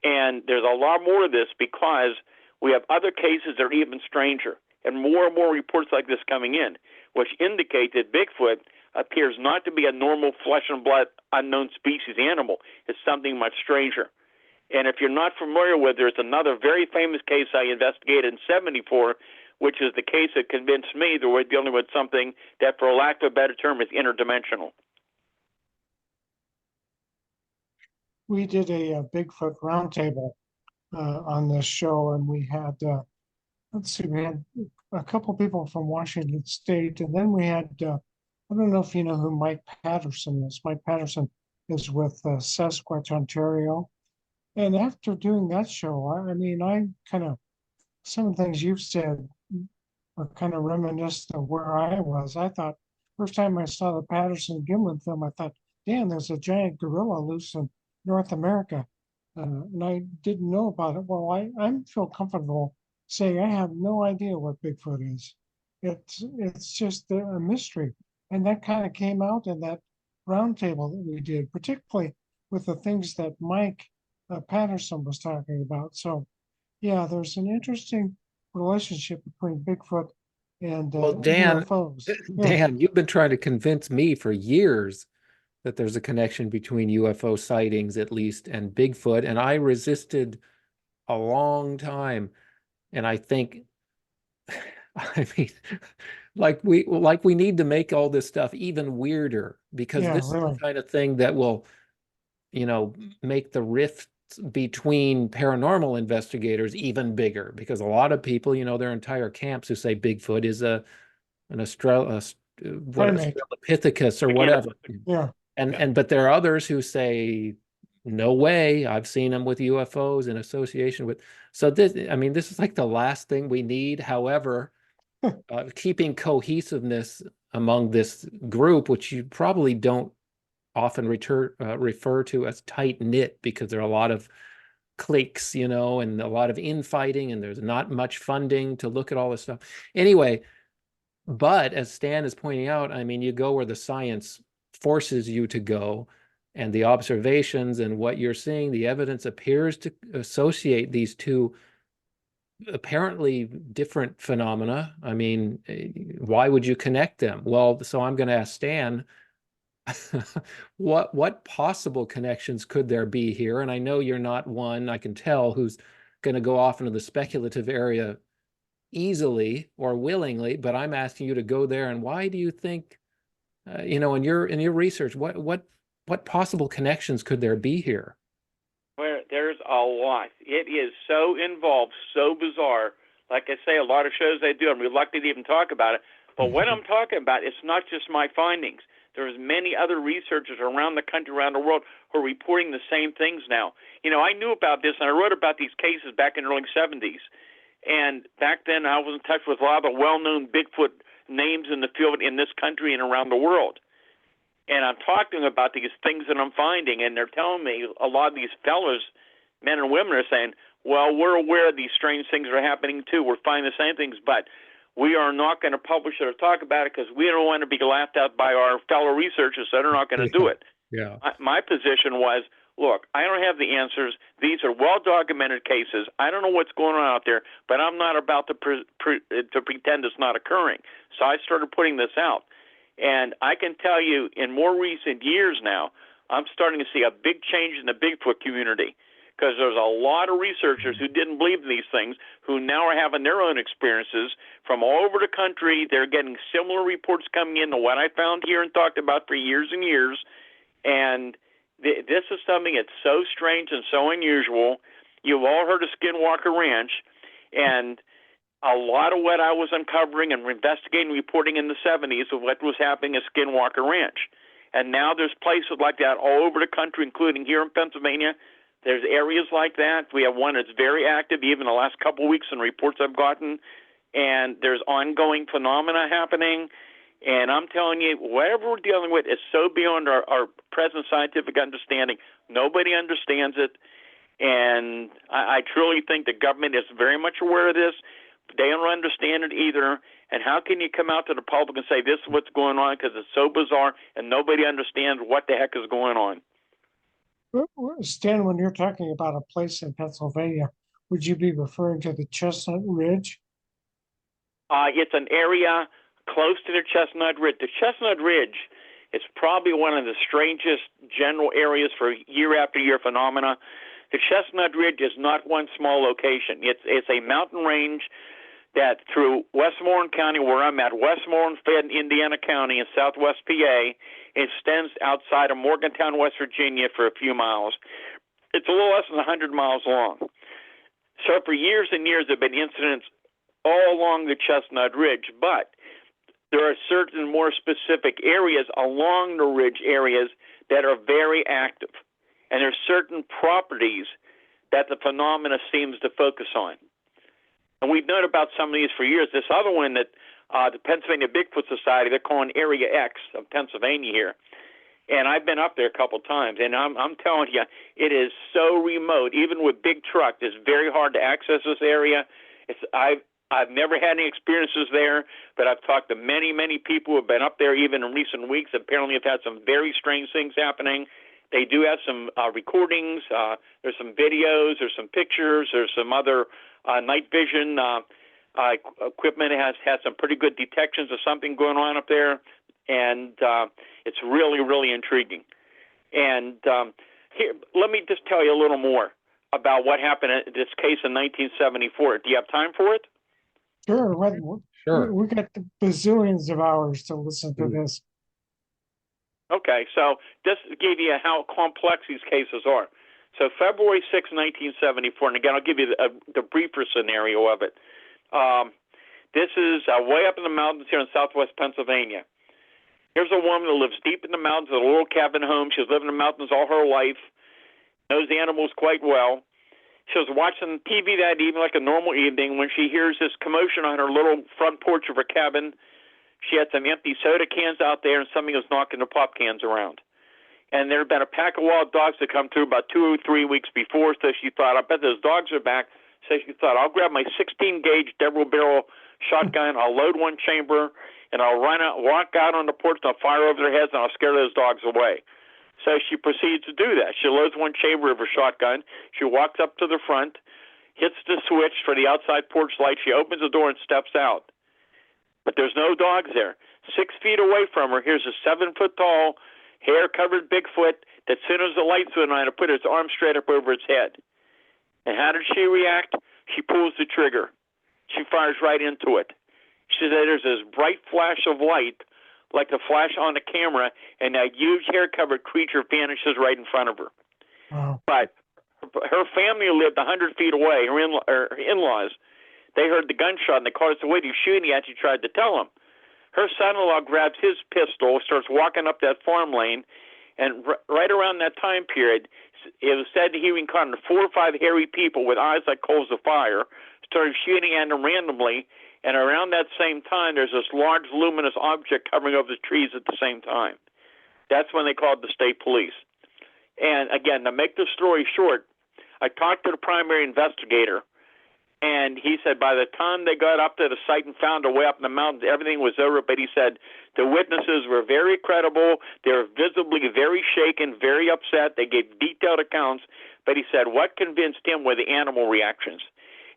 And there's a lot more of this because we have other cases that are even stranger, and more reports like this coming in, which indicate that Bigfoot appears not to be a normal flesh and blood unknown species animal. It's something much stranger. And if you're not familiar with, there's another very famous case I investigated in '74, which is the case that convinced me that we're dealing with something that, for lack of a better term, is interdimensional. We did a Bigfoot roundtable on this show, and we had, let's see, we had a couple people from Washington State, and then we had, I don't know if you know who Mike Patterson is. Mike Patterson is with Sasquatch, Ontario. And after doing that show, I mean, I kind of, some of the things you've said are kind of reminiscent of where I was. I thought, first time I saw the Patterson Gimlin film, I thought, damn, there's a giant gorilla loose in North America. And I didn't know about it. Well, I feel comfortable saying I have no idea what Bigfoot is. It's just a mystery. And that kind of came out in that roundtable that we did, particularly with the things that Mike Patterson was talking about. So, yeah, there's an interesting relationship between Bigfoot and Well, Dan, UFOs. Dan, you've been trying to convince me for years that there's a connection between UFO sightings, at least, and Bigfoot, and I resisted a long time. And I think, I mean, like we need to make all this stuff even weirder, because Yeah, this is really. the kind of thing that will, make the rifts between paranormal investigators even bigger, because a lot of people, their entire camps who say Bigfoot is an Primate. Australopithecus or whatever. Yeah. But there are others who say, no way, I've seen them with UFOs in association with. So this is like the last thing we need. However, keeping cohesiveness among this group, which you probably don't often refer to as tight knit, because there are a lot of cliques, and a lot of infighting, and there's not much funding to look at all this stuff. Anyway, but as Stan is pointing out, I mean, you go where the science forces you to go, and the observations and what you're seeing, the evidence appears to associate these two apparently different phenomena. I mean, why would you connect them? Well, so I'm going to ask Stan, what possible connections could there be here? And I know you're not one, I can tell, who's going to go off into the speculative area easily or willingly, but I'm asking you to go there. And why do you think, in your research, what possible connections could there be here? Well, there's a lot. It is so involved, so bizarre. Like I say, a lot of shows I do, I'm reluctant to even talk about it. But what I'm talking about, it's not just my findings. There's many other researchers around the country, around the world, who are reporting the same things now. I knew about this, and I wrote about these cases back in the early 70s. And back then, I was in touch with a lot of the well-known Bigfoot names in the field in this country and around the world. And I'm talking about these things that I'm finding, and they're telling me, a lot of these fellas, men and women, are saying, well, we're aware of these strange things are happening too. We're finding the same things, but we are not going to publish it or talk about it because we don't want to be laughed at by our fellow researchers, so they're not going to do it. Yeah. My position was, look, I don't have the answers. These are well-documented cases. I don't know what's going on out there, but I'm not about to pretend it's not occurring. So I started putting this out. And I can tell you, in more recent years now, I'm starting to see a big change in the Bigfoot community, because there's a lot of researchers who didn't believe in these things who now are having their own experiences from all over the country. They're getting similar reports coming in to what I found here and talked about for years and years. And this is something that's so strange and so unusual. You've all heard of Skinwalker Ranch, and a lot of what I was uncovering and investigating, reporting in the 70s of what was happening at Skinwalker Ranch. And now there's places like that all over the country, including here in Pennsylvania. There's areas like that. We have one that's very active, even the last couple of weeks in reports I've gotten. And there's ongoing phenomena happening. And I'm telling you, whatever we're dealing with is so beyond our present scientific understanding. Nobody understands it. And I truly think the government is very much aware of this. They don't understand it either. And how can you come out to the public and say this is what's going on, because it's so bizarre and nobody understands what the heck is going on? Stan, when you're talking about a place in Pennsylvania, would you be referring to the Chestnut Ridge? It's an area close to the Chestnut Ridge. The Chestnut Ridge is probably one of the strangest general areas for year after year phenomena. The Chestnut Ridge is not one small location. It's a mountain range that through Westmoreland County, where I'm at, Westmoreland, Fayette, Indiana County, in southwest PA, extends outside of Morgantown, West Virginia for a few miles. It's a little less than 100 miles long. So for years and years, there have been incidents all along the Chestnut Ridge, but there are certain more specific areas along the ridge areas that are very active. And there's certain properties that the phenomena seems to focus on. And we've known about some of these for years. This other one that the Pennsylvania Bigfoot Society, they're calling Area X of Pennsylvania here. And I've been up there a couple times, and I'm telling you, it is so remote. Even with big trucks, it's very hard to access this area. I've never had any experiences there, but I've talked to many, many people who have been up there even in recent weeks. Apparently have had some very strange things happening. They do have some recordings. There's some videos. There's some pictures. There's some other night vision equipment. It has had some pretty good detections of something going on up there, and it's really, really intriguing. And here, let me just tell you a little more about what happened in this case in 1974. Do you have time for it? Sure. Sure. We got the bazillions of hours to listen to this. Okay, so just to give you how complex these cases are. So February 6, 1974, and again, I'll give you the briefer scenario of it. This is way up in the mountains here in southwest Pennsylvania. Here's a woman who lives deep in the mountains in a little cabin home. She's lived in the mountains all her life, knows the animals quite well. She was watching TV that evening like a normal evening when she hears this commotion on her little front porch of her cabin. She had some empty soda cans out there, and somebody was knocking the pop cans around. And there had been a pack of wild dogs that come through about 2 or 3 weeks before, so she thought, I bet those dogs are back. So she thought, I'll grab my 16-gauge double-barrel shotgun, I'll load one chamber, and I'll walk out on the porch, and I'll fire over their heads, and I'll scare those dogs away. So she proceeds to do that. She loads one chamber of her shotgun. She walks up to the front, hits the switch for the outside porch light. She opens the door and steps out. But there's no dogs there. 6 feet away from her, here's a 7-foot-tall, hair-covered Bigfoot that, as soon as the lights went on, it put its arm straight up over its head. And how did she react? She pulls the trigger. She fires right into it. She said there's this bright flash of light, like the flash on the camera, and that huge hair-covered creature vanishes right in front of her. Wow. But her family lived 100 feet away, her in-laws. They heard the gunshot, and they caught us away. He was shooting at. She tried to tell him. Her son-in-law grabs his pistol, starts walking up that farm lane, and right around that time period, it was said that he encountered 4 or 5 hairy people with eyes like coals of fire, started shooting at them randomly, and around that same time, there's this large luminous object covering over the trees at the same time. That's when they called the state police. And again, to make the story short, I talked to the primary investigator, And he said by the time they got up to the site and found a way up in the mountains, everything was over. But he said the witnesses were very credible. They were visibly very shaken, very upset. They gave detailed accounts. But he said what convinced him were the animal reactions.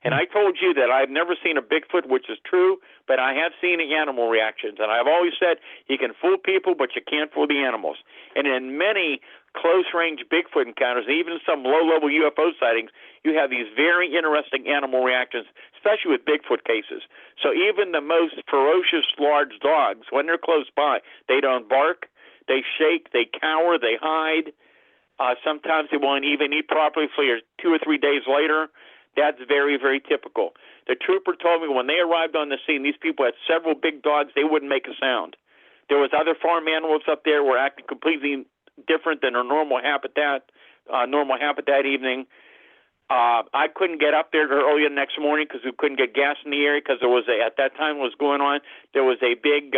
And I told you that I've never seen a Bigfoot, which is true, but I have seen the animal reactions. And I've always said you can fool people, but you can't fool the animals. And in many close-range Bigfoot encounters, and even some low-level UFO sightings, you have these very interesting animal reactions, especially with Bigfoot cases. So even the most ferocious large dogs, when they're close by, they don't bark, they shake, they cower, they hide. Sometimes they won't even eat properly for 2 or 3 days later. That's very, very typical. The trooper told me when they arrived on the scene, these people had several big dogs. They wouldn't make a sound. There was other farm animals up there were acting completely different than their normal habitat evening. I couldn't get up there early the next morning because we couldn't get gas in the area because there was at that time was going on. There was a big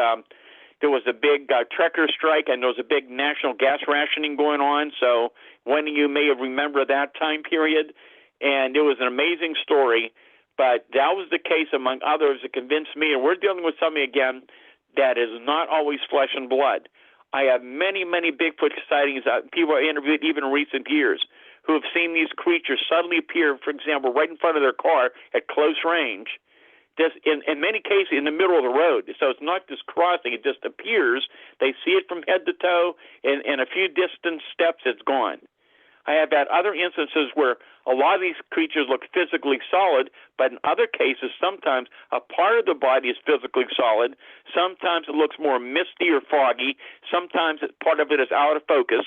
trucker strike and there was a big national gas rationing going on. So one of you may have remembered that time period. And it was an amazing story, but that was the case among others that convinced me. And we're dealing with something, again, that is not always flesh and blood. I have many, many Bigfoot sightings, people I interviewed even in recent years, who have seen these creatures suddenly appear, for example, right in front of their car at close range, just in many cases in the middle of the road. So it's not just crossing, it just appears. They see it from head to toe, and in a few distant steps, it's gone. I have had other instances where a lot of these creatures look physically solid, but in other cases, sometimes a part of the body is physically solid. Sometimes it looks more misty or foggy. Sometimes part of it is out of focus.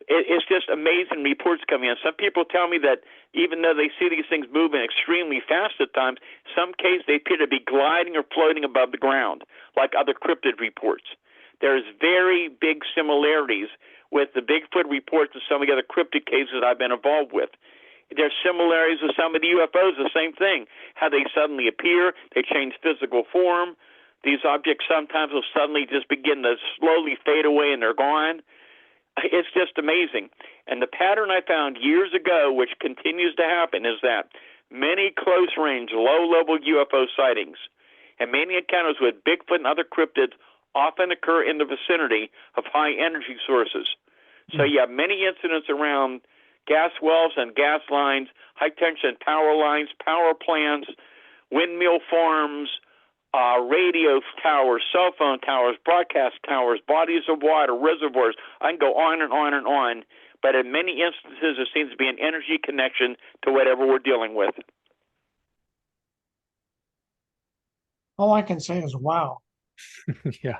It's just amazing reports coming in. Some people tell me that even though they see these things moving extremely fast at times, some cases they appear to be gliding or floating above the ground, like other cryptid reports. There's very big similarities with the Bigfoot reports and some of the other cryptid cases I've been involved with. There's similarities with some of the UFOs, the same thing, how they suddenly appear, they change physical form. These objects sometimes will suddenly just begin to slowly fade away and they're gone. It's just amazing. And the pattern I found years ago, which continues to happen, is that many close-range, low-level UFO sightings and many encounters with Bigfoot and other cryptids often occur in the vicinity of high-energy sources. So you have many incidents around gas wells and gas lines, high-tension power lines, power plants, windmill farms, radio towers, cell phone towers, broadcast towers, bodies of water, reservoirs. I can go on and on and on. But in many instances, there seems to be an energy connection to whatever we're dealing with. All I can say is, wow. Yeah.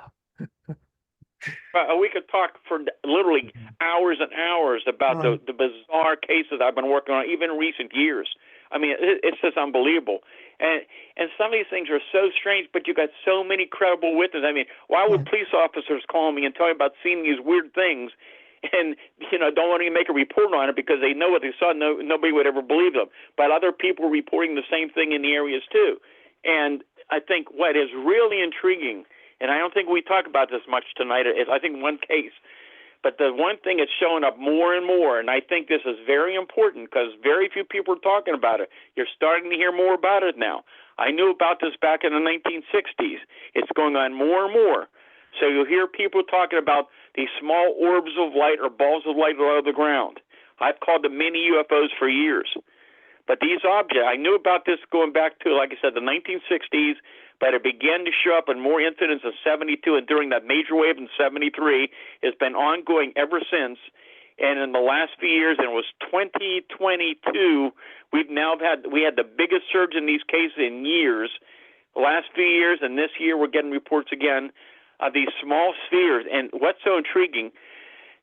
We could talk for literally hours and hours about the bizarre cases I've been working on, even in recent years. I mean, it's just unbelievable. And some of these things are so strange, but you got so many credible witnesses. I mean, why would police officers call me and tell me about seeing these weird things and, don't want to make a report on it because they know what they saw? Nobody would ever believe them. But other people are reporting the same thing in the areas too. And I think what is really intriguing, and I don't think we talk about this much tonight, is I think one case. But the one thing that's showing up more and more, and I think this is very important because very few people are talking about it. You're starting to hear more about it now. I knew about this back in the 1960s. It's going on more and more. So you'll hear people talking about these small orbs of light or balls of light out of the ground. I've called them mini UFOs for years. But these objects, I knew about this going back to, like I said, the 1960s, but it began to show up in more incidents in 72, and during that major wave in 73, it's been ongoing ever since. And in the last few years, and it was 2022, we had the biggest surge in these cases in years. The last few years, and this year, we're getting reports again of these small spheres. And what's so intriguing,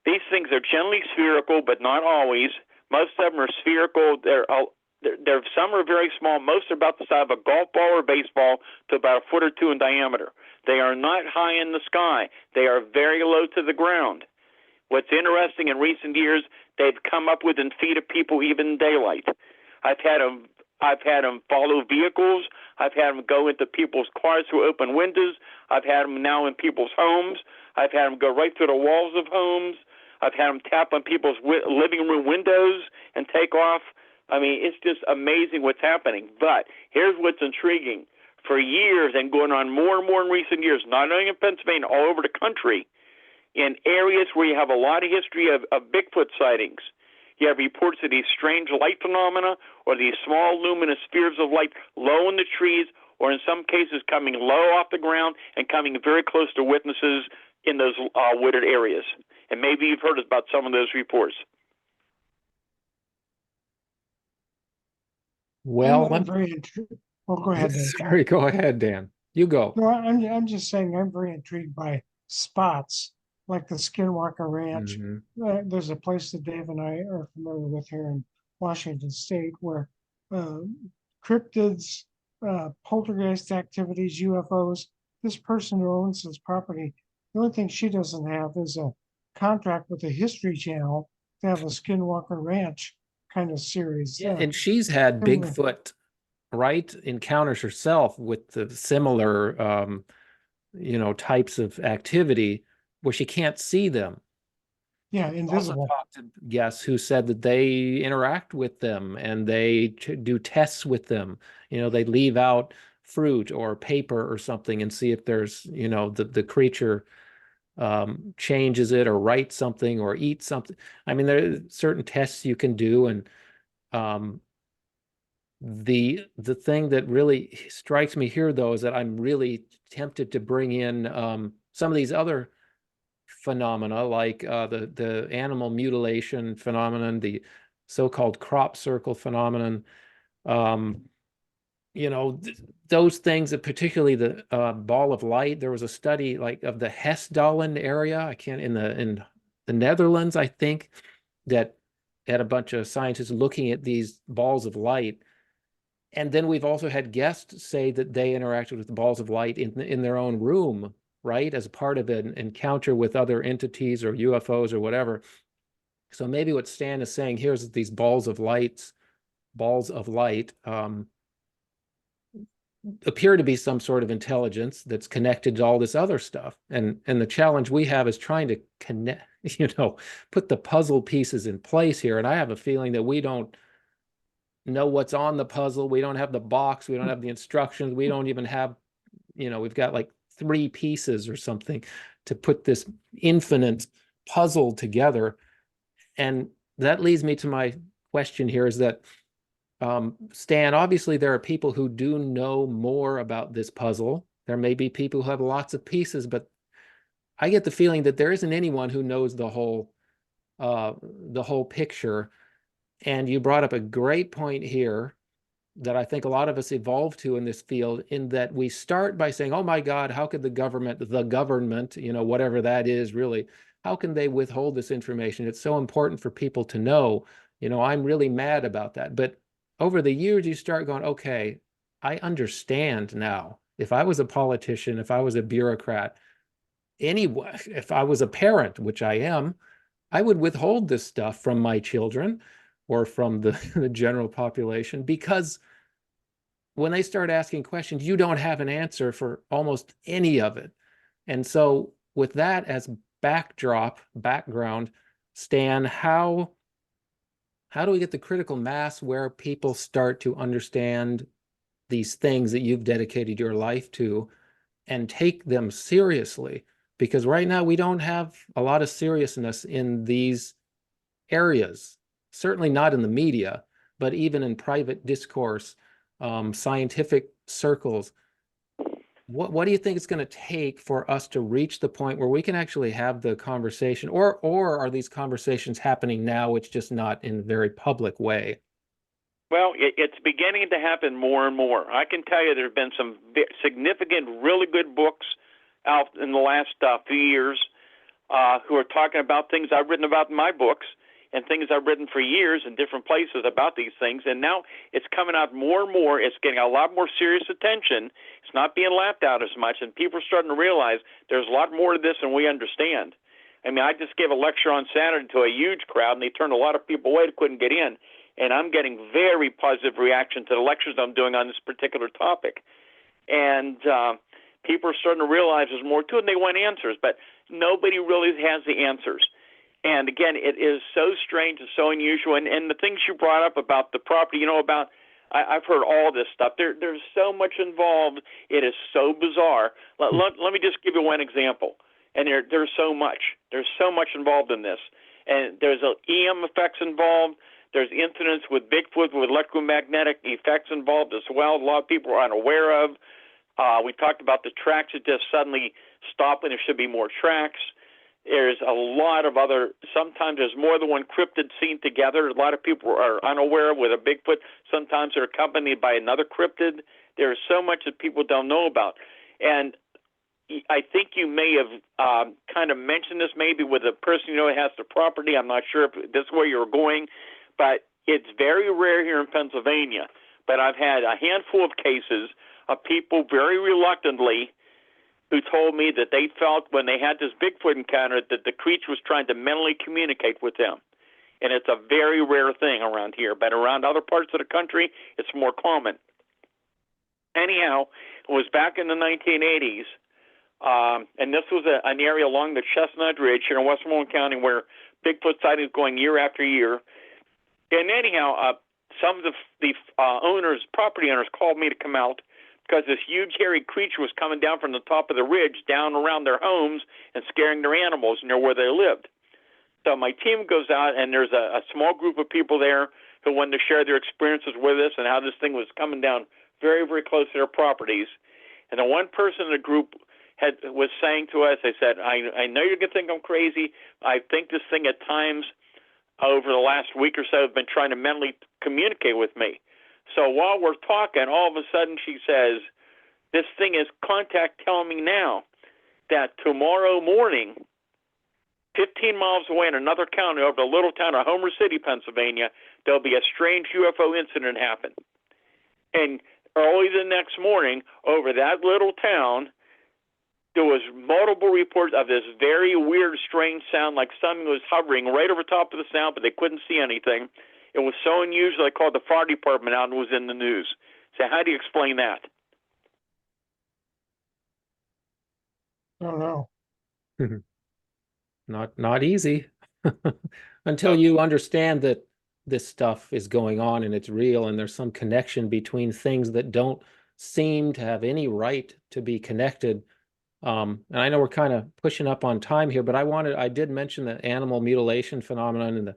these things are generally spherical, but not always. Most of them are spherical. Some are very small. Most are about the size of a golf ball or baseball to about a foot or two in diameter. They are not high in the sky. They are very low to the ground. What's interesting, in recent years, they've come up within feet of people even in daylight. I've had them follow vehicles. I've had them go into people's cars through open windows. I've had them now in people's homes. I've had them go right through the walls of homes. I've had them tap on people's living room windows and take off. I mean, it's just amazing what's happening. But here's what's intriguing. For years, and going on more and more in recent years, not only in Pennsylvania, all over the country, in areas where you have a lot of history of Bigfoot sightings, you have reports of these strange light phenomena or these small luminous spheres of light low in the trees, or in some cases coming low off the ground and coming very close to witnesses in those wooded areas. And maybe you've heard about some of those reports. Well, I'm very intrigued. Well, go ahead, Dan. sorry, go ahead, Dan. You go. No, I'm just saying I'm very intrigued by spots like the Skinwalker Ranch. Mhm. There's a place that Dave and I are familiar with here in Washington State where cryptids, poltergeist activities, UFOs. This person who owns this property, the only thing she doesn't have is a contract with the History Channel to have a Skinwalker Ranch kind of series. Yeah, and she's had similar- Bigfoot, right, encounters herself with the similar, types of activity where she can't see them. Yeah, Also invisible. talked to guests who said that they interact with them and they do tests with them. They leave out fruit or paper or something and see if there's, the creature changes it or writes something or eats something. I mean, there are certain tests you can do, and the thing that really strikes me here, though, is that I'm really tempted to bring in some of these other phenomena, like the animal mutilation phenomenon, the so-called crop circle phenomenon. Those things, particularly the ball of light. There was a study like of the Hessdalen area. I can't in the Netherlands, I think, that had a bunch of scientists looking at these balls of light. And then we've also had guests say that they interacted with the balls of light in their own room, right, as a part of an encounter with other entities or UFOs or whatever. So maybe what Stan is saying here is that these balls of light appear to be some sort of intelligence that's connected to all this other stuff. And the challenge we have is trying to connect, put the puzzle pieces in place here. And I have a feeling that we don't know what's on the puzzle. We don't have the box. We don't have the instructions. We don't even have, we've got like 3 pieces or something to put this infinite puzzle together. And that leads me to my question here is that, Stan, obviously there are people who do know more about this puzzle. There may be people who have lots of pieces, but I get the feeling that there isn't anyone who knows the whole picture. And you brought up a great point here that I think a lot of us evolve to in this field, in that we start by saying, oh my God, how could the government, whatever that is really, how can they withhold this information? It's so important for people to know. I'm really mad about that. But over the years, you start going, okay, I understand now. If I was a politician, if I was a bureaucrat, anyway, if I was a parent, which I am, I would withhold this stuff from my children or from the general population, because when they start asking questions, you don't have an answer for almost any of it. And so with that as background, Stan, how do we get the critical mass where people start to understand these things that you've dedicated your life to and take them seriously? Because right now we don't have a lot of seriousness in these areas, certainly not in the media, but even in private discourse, scientific circles. What do you think it's going to take for us to reach the point where we can actually have the conversation, or are these conversations happening now? It's just not in a very public way. Well, it's beginning to happen more and more. I can tell you there have been some significant, really good books out in the last few years who are talking about things I've written about in my books and things I've written for years in different places about these things. And now it's coming out more and more. It's getting a lot more serious attention. It's not being laughed at as much, and people are starting to realize there's a lot more to this than we understand. I mean, I just gave a lecture on Saturday to a huge crowd, and they turned a lot of people away that couldn't get in. And I'm getting very positive reaction to the lectures I'm doing on this particular topic. And people are starting to realize there's more to it, and they want answers. But nobody really has the answers. And again, it is so strange and so unusual. And the things you brought up about the property, about, I've heard all this stuff. There's so much involved. It is so bizarre. Let me just give you one example. And there's so much. There's so much involved in this. And there's EM effects involved. There's incidents with Bigfoot with electromagnetic effects involved as well. A lot of people are unaware of. We talked about the tracks that just suddenly stop when there should be more tracks. There's a lot of other, sometimes there's more than one cryptid seen together. A lot of people are unaware with a Bigfoot. Sometimes they're accompanied by another cryptid. There's so much that people don't know about. And I think you may have kind of mentioned this maybe with a person who has the property. I'm not sure if this is where you're going, but it's very rare here in Pennsylvania. But I've had a handful of cases of people very reluctantly who told me that they felt when they had this Bigfoot encounter that the creature was trying to mentally communicate with them. And it's a very rare thing around here, but around other parts of the country, it's more common. Anyhow, it was back in the 1980s, and this was an area along the Chestnut Ridge here in Westmoreland County where Bigfoot sightings going year after year. And anyhow, some of the property owners called me to come out because this huge hairy creature was coming down from the top of the ridge down around their homes and scaring their animals near where they lived. So my team goes out, and there's a small group of people there who wanted to share their experiences with us and how this thing was coming down very, very close to their properties. And the one person in the group was saying to us, they said, I know you're going to think I'm crazy. I think this thing at times over the last week or so has been trying to mentally communicate with me. So while we're talking, all of a sudden she says, this thing is contact telling me now that tomorrow morning, 15 miles away in another county over the little town of Homer City, Pennsylvania, there'll be a strange UFO incident happen. And early the next morning, over that little town, there was multiple reports of this very weird, strange sound, like something was hovering right over top of the sound, but they couldn't see anything. It was so unusual, they called the fire department out and it was in the news. So how do you explain that? I don't know. Not easy. Until you understand that this stuff is going on and it's real and there's some connection between things that don't seem to have any right to be connected. And I know we're kind of pushing up on time here, but I did mention the animal mutilation phenomenon and the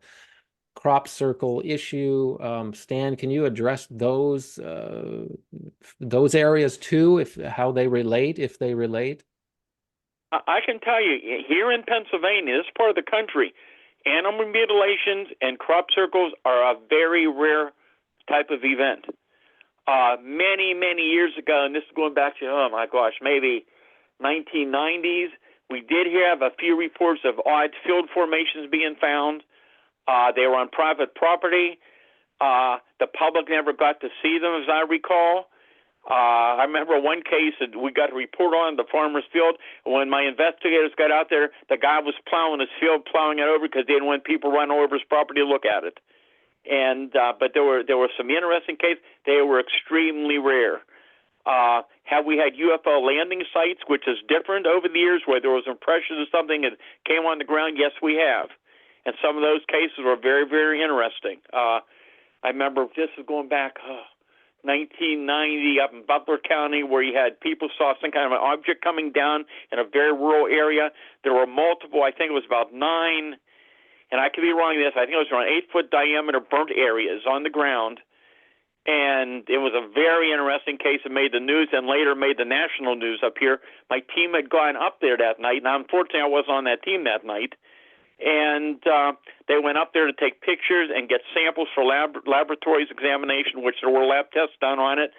crop circle issue. Stan, can you address those areas too, if they relate? I can tell you, here in Pennsylvania, this part of the country, animal mutilations and crop circles are a very rare type of event. Many, many years ago, and this is going back to, oh my gosh, maybe 1990s, we did have a few reports of odd field formations being found. They were on private property. The public never got to see them, as I recall. I remember one case that we got a report on the farmer's field. When my investigators got out there, the guy was plowing his field, plowing it over because they didn't want people running over his property to look at it. And but there were some interesting cases. They were extremely rare. Have we had UFO landing sites, which is different over the years, where there was impressions of something that came on the ground? Yes, we have. And some of those cases were very, very interesting. I remember this is going back 1990 up in Butler County, where you had people saw some kind of an object coming down in a very rural area. There were multiple, I think it was about 9, and I could be wrong on this, I think it was around 8-foot diameter burnt areas on the ground. And it was a very interesting case that made the news and later made the national news up here. My team had gone up there that night, and unfortunately I wasn't on that team that night. And they went up there to take pictures and get samples for laboratories examination, which there were lab tests done on it.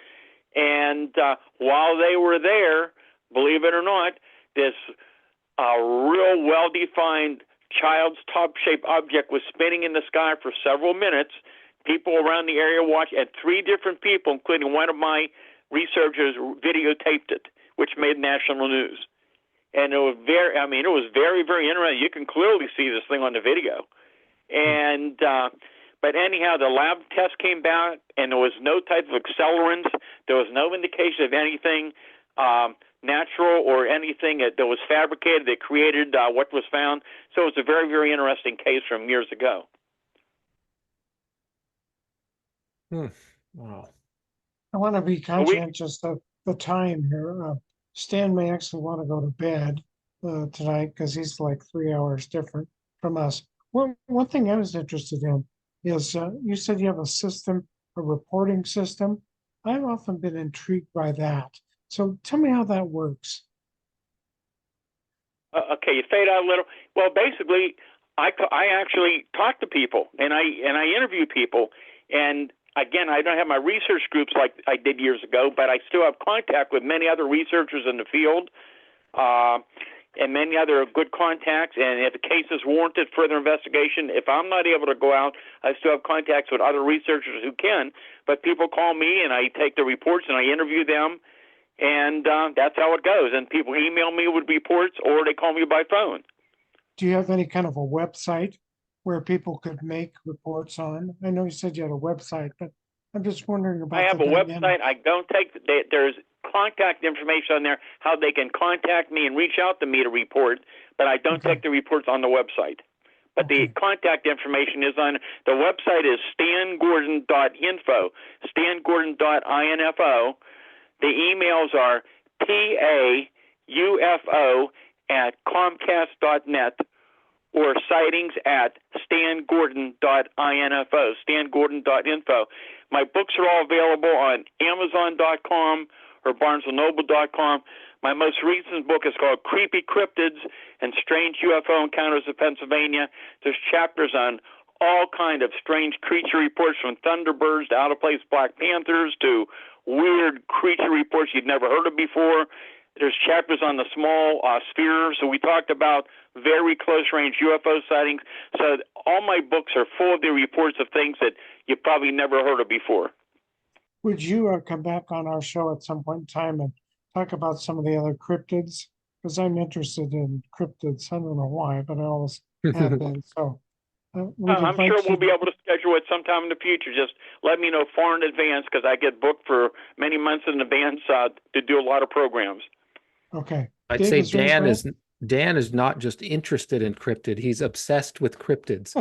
And while they were there, believe it or not, this real well-defined child's top-shaped object was spinning in the sky for several minutes. People around the area watched, and 3 different people, including one of my researchers, videotaped it, which made national news. And it was very, very interesting. You can clearly see this thing on the video. And but anyhow, the lab test came back, and there was no type of accelerants. There was no indication of anything. natural or anything that was fabricated that created what was found. So it's a very, very interesting case from years ago. Wow. I want to be conscientious of the time here. Stan may actually want to go to bed tonight because he's like 3 hours different from us. One thing I was interested in is you said you have a system, a reporting system. I've often been intrigued by that. So tell me how that works. Okay, you fade out a little. Well, basically, I actually talk to people and I interview people. And again, I don't have my research groups like I did years ago, but I still have contact with many other researchers in the field and many other good contacts. And if the case is warranted further investigation, if I'm not able to go out, I still have contacts with other researchers who can. But people call me and I take the reports and I interview them. And that's how it goes. And people email me with reports or they call me by phone. Do you have any kind of a website where people could make reports on? I know you said you had a website, but I'm just wondering about I have the a dynamic. website. I don't take, there's contact information on there, how they can contact me and reach out to me to report, but I don't take the reports on the website. But the contact information is on, the website is stangordon.info, stangordon.info. The emails are paufo@comcast.net or sightings at stangordon.info, stangordon.info. My books are all available on Amazon.com or BarnesandNoble.com. My most recent book is called Creepy Cryptids and Strange UFO Encounters of Pennsylvania. There's chapters on all kind of strange creature reports, from thunderbirds to out-of-place black panthers to weird creature reports you've never heard of before. There's chapters on the small spheres. So we talked about very close-range UFO sightings. So all my books are full of the reports of things that you've probably never heard of before. Would you come back on our show at some point in time and talk about some of the other cryptids? Because I'm interested in cryptids. I don't know why, but I always have been. So I'm sure we'll be able to schedule it sometime in the future. Just let me know far in advance, because I get booked for many months in advance to do a lot of programs. Okay. I'd Dave, say Dan is not just interested in cryptid; he's obsessed with cryptids.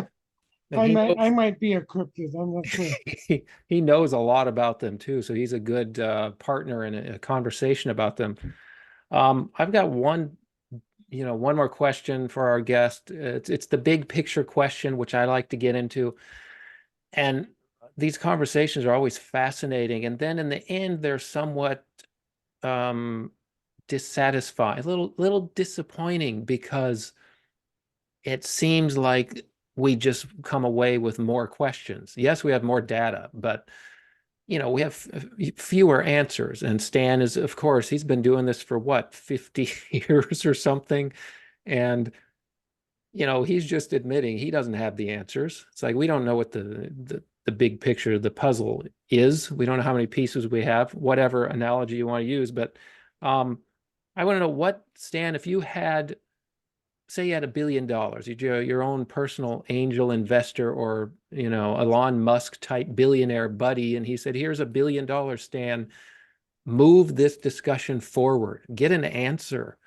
I might be a cryptid. I'm not sure. He knows a lot about them too, so he's a good partner in a conversation about them. I've got one more question for our guest. It's the big picture question, which I like to get into. And these conversations are always fascinating. And then in the end, they're somewhat dissatisfying, a little disappointing, because it seems like we just come away with more questions. Yes, we have more data, but we have fewer answers. And Stan is, of course, he's been doing this for what, 50 years or something. And, he's just admitting he doesn't have the answers. It's like, we don't know what the big picture of the puzzle is. We don't know how many pieces we have, whatever analogy you want to use. But I want to know what, Stan, if you had, say you had $1 billion, you're your own personal angel investor, or, Elon Musk type billionaire buddy, and he said, here's $1 billion, Stan, move this discussion forward, get an answer.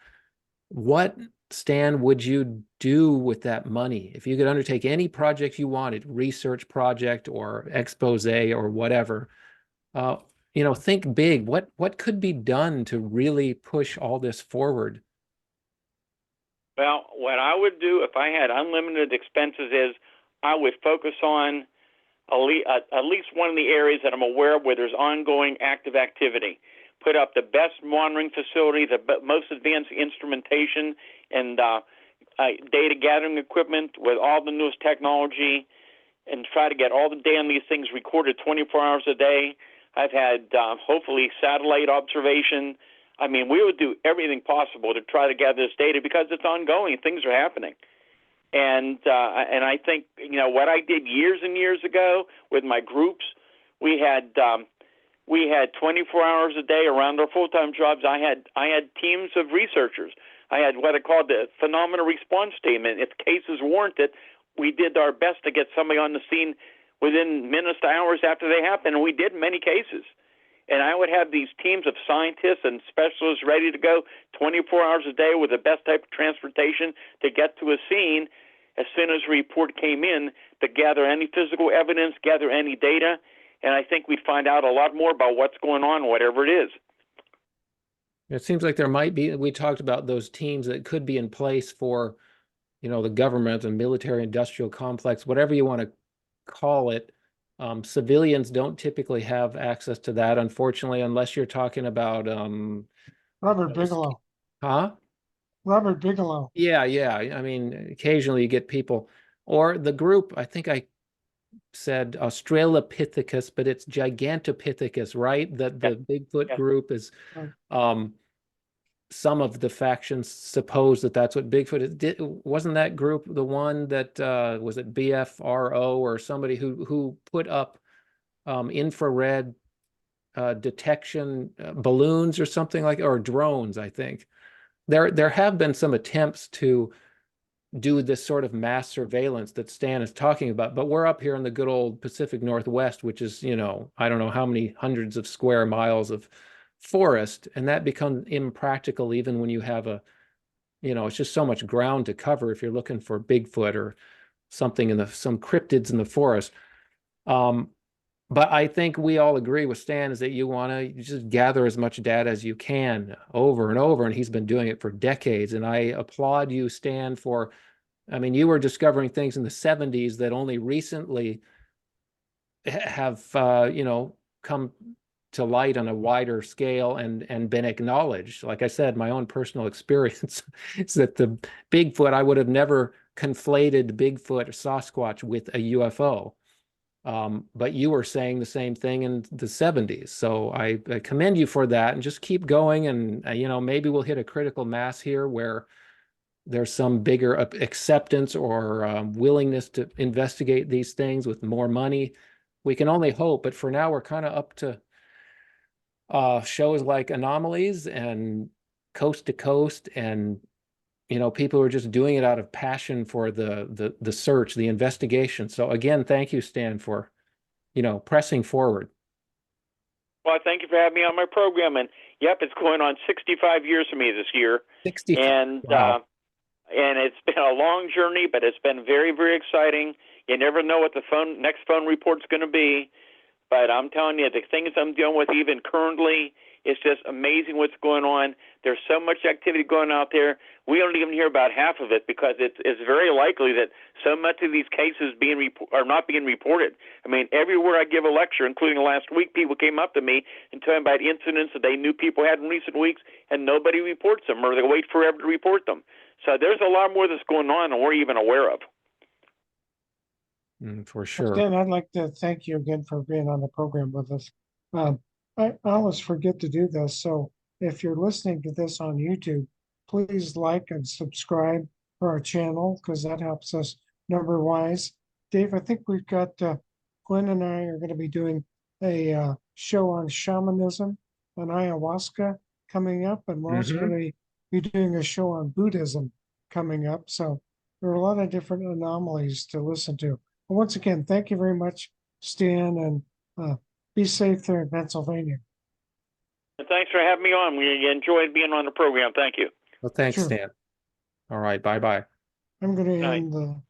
What, Stan, would you do with that money? If you could undertake any project you wanted, research project or expose or whatever, think big. What could be done to really push all this forward? Well, what I would do if I had unlimited expenses is I would focus on at least one of the areas that I'm aware of where there's ongoing active activity. Put up the best monitoring facility, the most advanced instrumentation and data gathering equipment with all the newest technology, and try to get all the data on these things recorded 24 hours a day. I've had hopefully satellite observation. I mean, we would do everything possible to try to gather this data because it's ongoing. Things are happening. And I think, what I did years and years ago with my groups, we had 24 hours a day around our full-time jobs. I had teams of researchers. I had what I called the phenomena response team. And if cases warranted, we did our best to get somebody on the scene within minutes to hours after they happened. And we did many cases. and I would have these teams of scientists and specialists ready to go 24 hours a day with the best type of transportation to get to a scene as soon as a report came in to gather any physical evidence, gather any data, and I think we'd find out a lot more about what's going on, whatever it is. It seems like there might be, we talked about those teams that could be in place for, you know, the government and military industrial complex, whatever you want to call it. Civilians don't typically have access to that, unfortunately, unless you're talking about Robert Bigelow. huh? Robert Bigelow. Yeah. I mean, occasionally you get people, or the group, I think I said Australopithecus, but it's Gigantopithecus, right? That the Bigfoot group is some of the factions suppose that that's what Bigfoot is. Wasn't that group the one that was it BFRO or somebody who put up infrared detection balloons or something like, or drones? I think there have been some attempts to do this sort of mass surveillance that Stan is talking about, but we're up here in the good old Pacific Northwest, which is, you know, I don't know how many hundreds of square miles of forest, and that becomes impractical even when you have a, you know, it's just so much ground to cover if you're looking for Bigfoot or something in some cryptids in the forest. But I think we all agree with Stan is that you want to just gather as much data as you can over and over, and he's been doing it for decades. And I applaud you, Stan, for, I mean, you were discovering things in the 70s that only recently have, you know, come to light on a wider scale and been acknowledged. Like I said, my own personal experience is that the Bigfoot, I would have never conflated Bigfoot or Sasquatch with a UFO. But you were saying the same thing in the 70s. So I commend you for that, and just keep going. And, you know, maybe we'll hit a critical mass here where there's some bigger acceptance or willingness to investigate these things with more money. We can only hope, but for now we're kind of up to shows like Anomalies and Coast to Coast, and you know, people are just doing it out of passion for the search, the investigation. So again, thank you, Stan, for, you know, pressing forward. Well, thank you for having me on my program. And yep, it's going on 65 years for me this year. 65. And Wow. And it's been a long journey, but it's been very, very exciting. You never know what the next phone report's going to be. But I'm telling you, the things I'm dealing with even currently, it's just amazing what's going on. There's so much activity going out there. We don't even hear about half of it because it's very likely that so much of these cases are not being reported. I mean, everywhere I give a lecture, including last week, people came up to me and telling about incidents that they knew people had in recent weeks, and nobody reports them, or they wait forever to report them. So there's a lot more that's going on than we're even aware of. For sure. Dan, I'd like to thank you again for being on the program with us. I always forget to do this, so if you're listening to this on YouTube, please like and subscribe for our channel, because that helps us number-wise. Dave, I think we've got Glenn and I are going to be doing a show on shamanism and ayahuasca coming up, and we're also going to be doing a show on Buddhism coming up. So there are a lot of different anomalies to listen to. But once again, thank you very much, Stan, and be safe there in Pennsylvania. And thanks for having me on. We enjoyed being on the program. Thank you. Well, thanks, Sure. Stan. All right. Bye-bye. I'm going to end the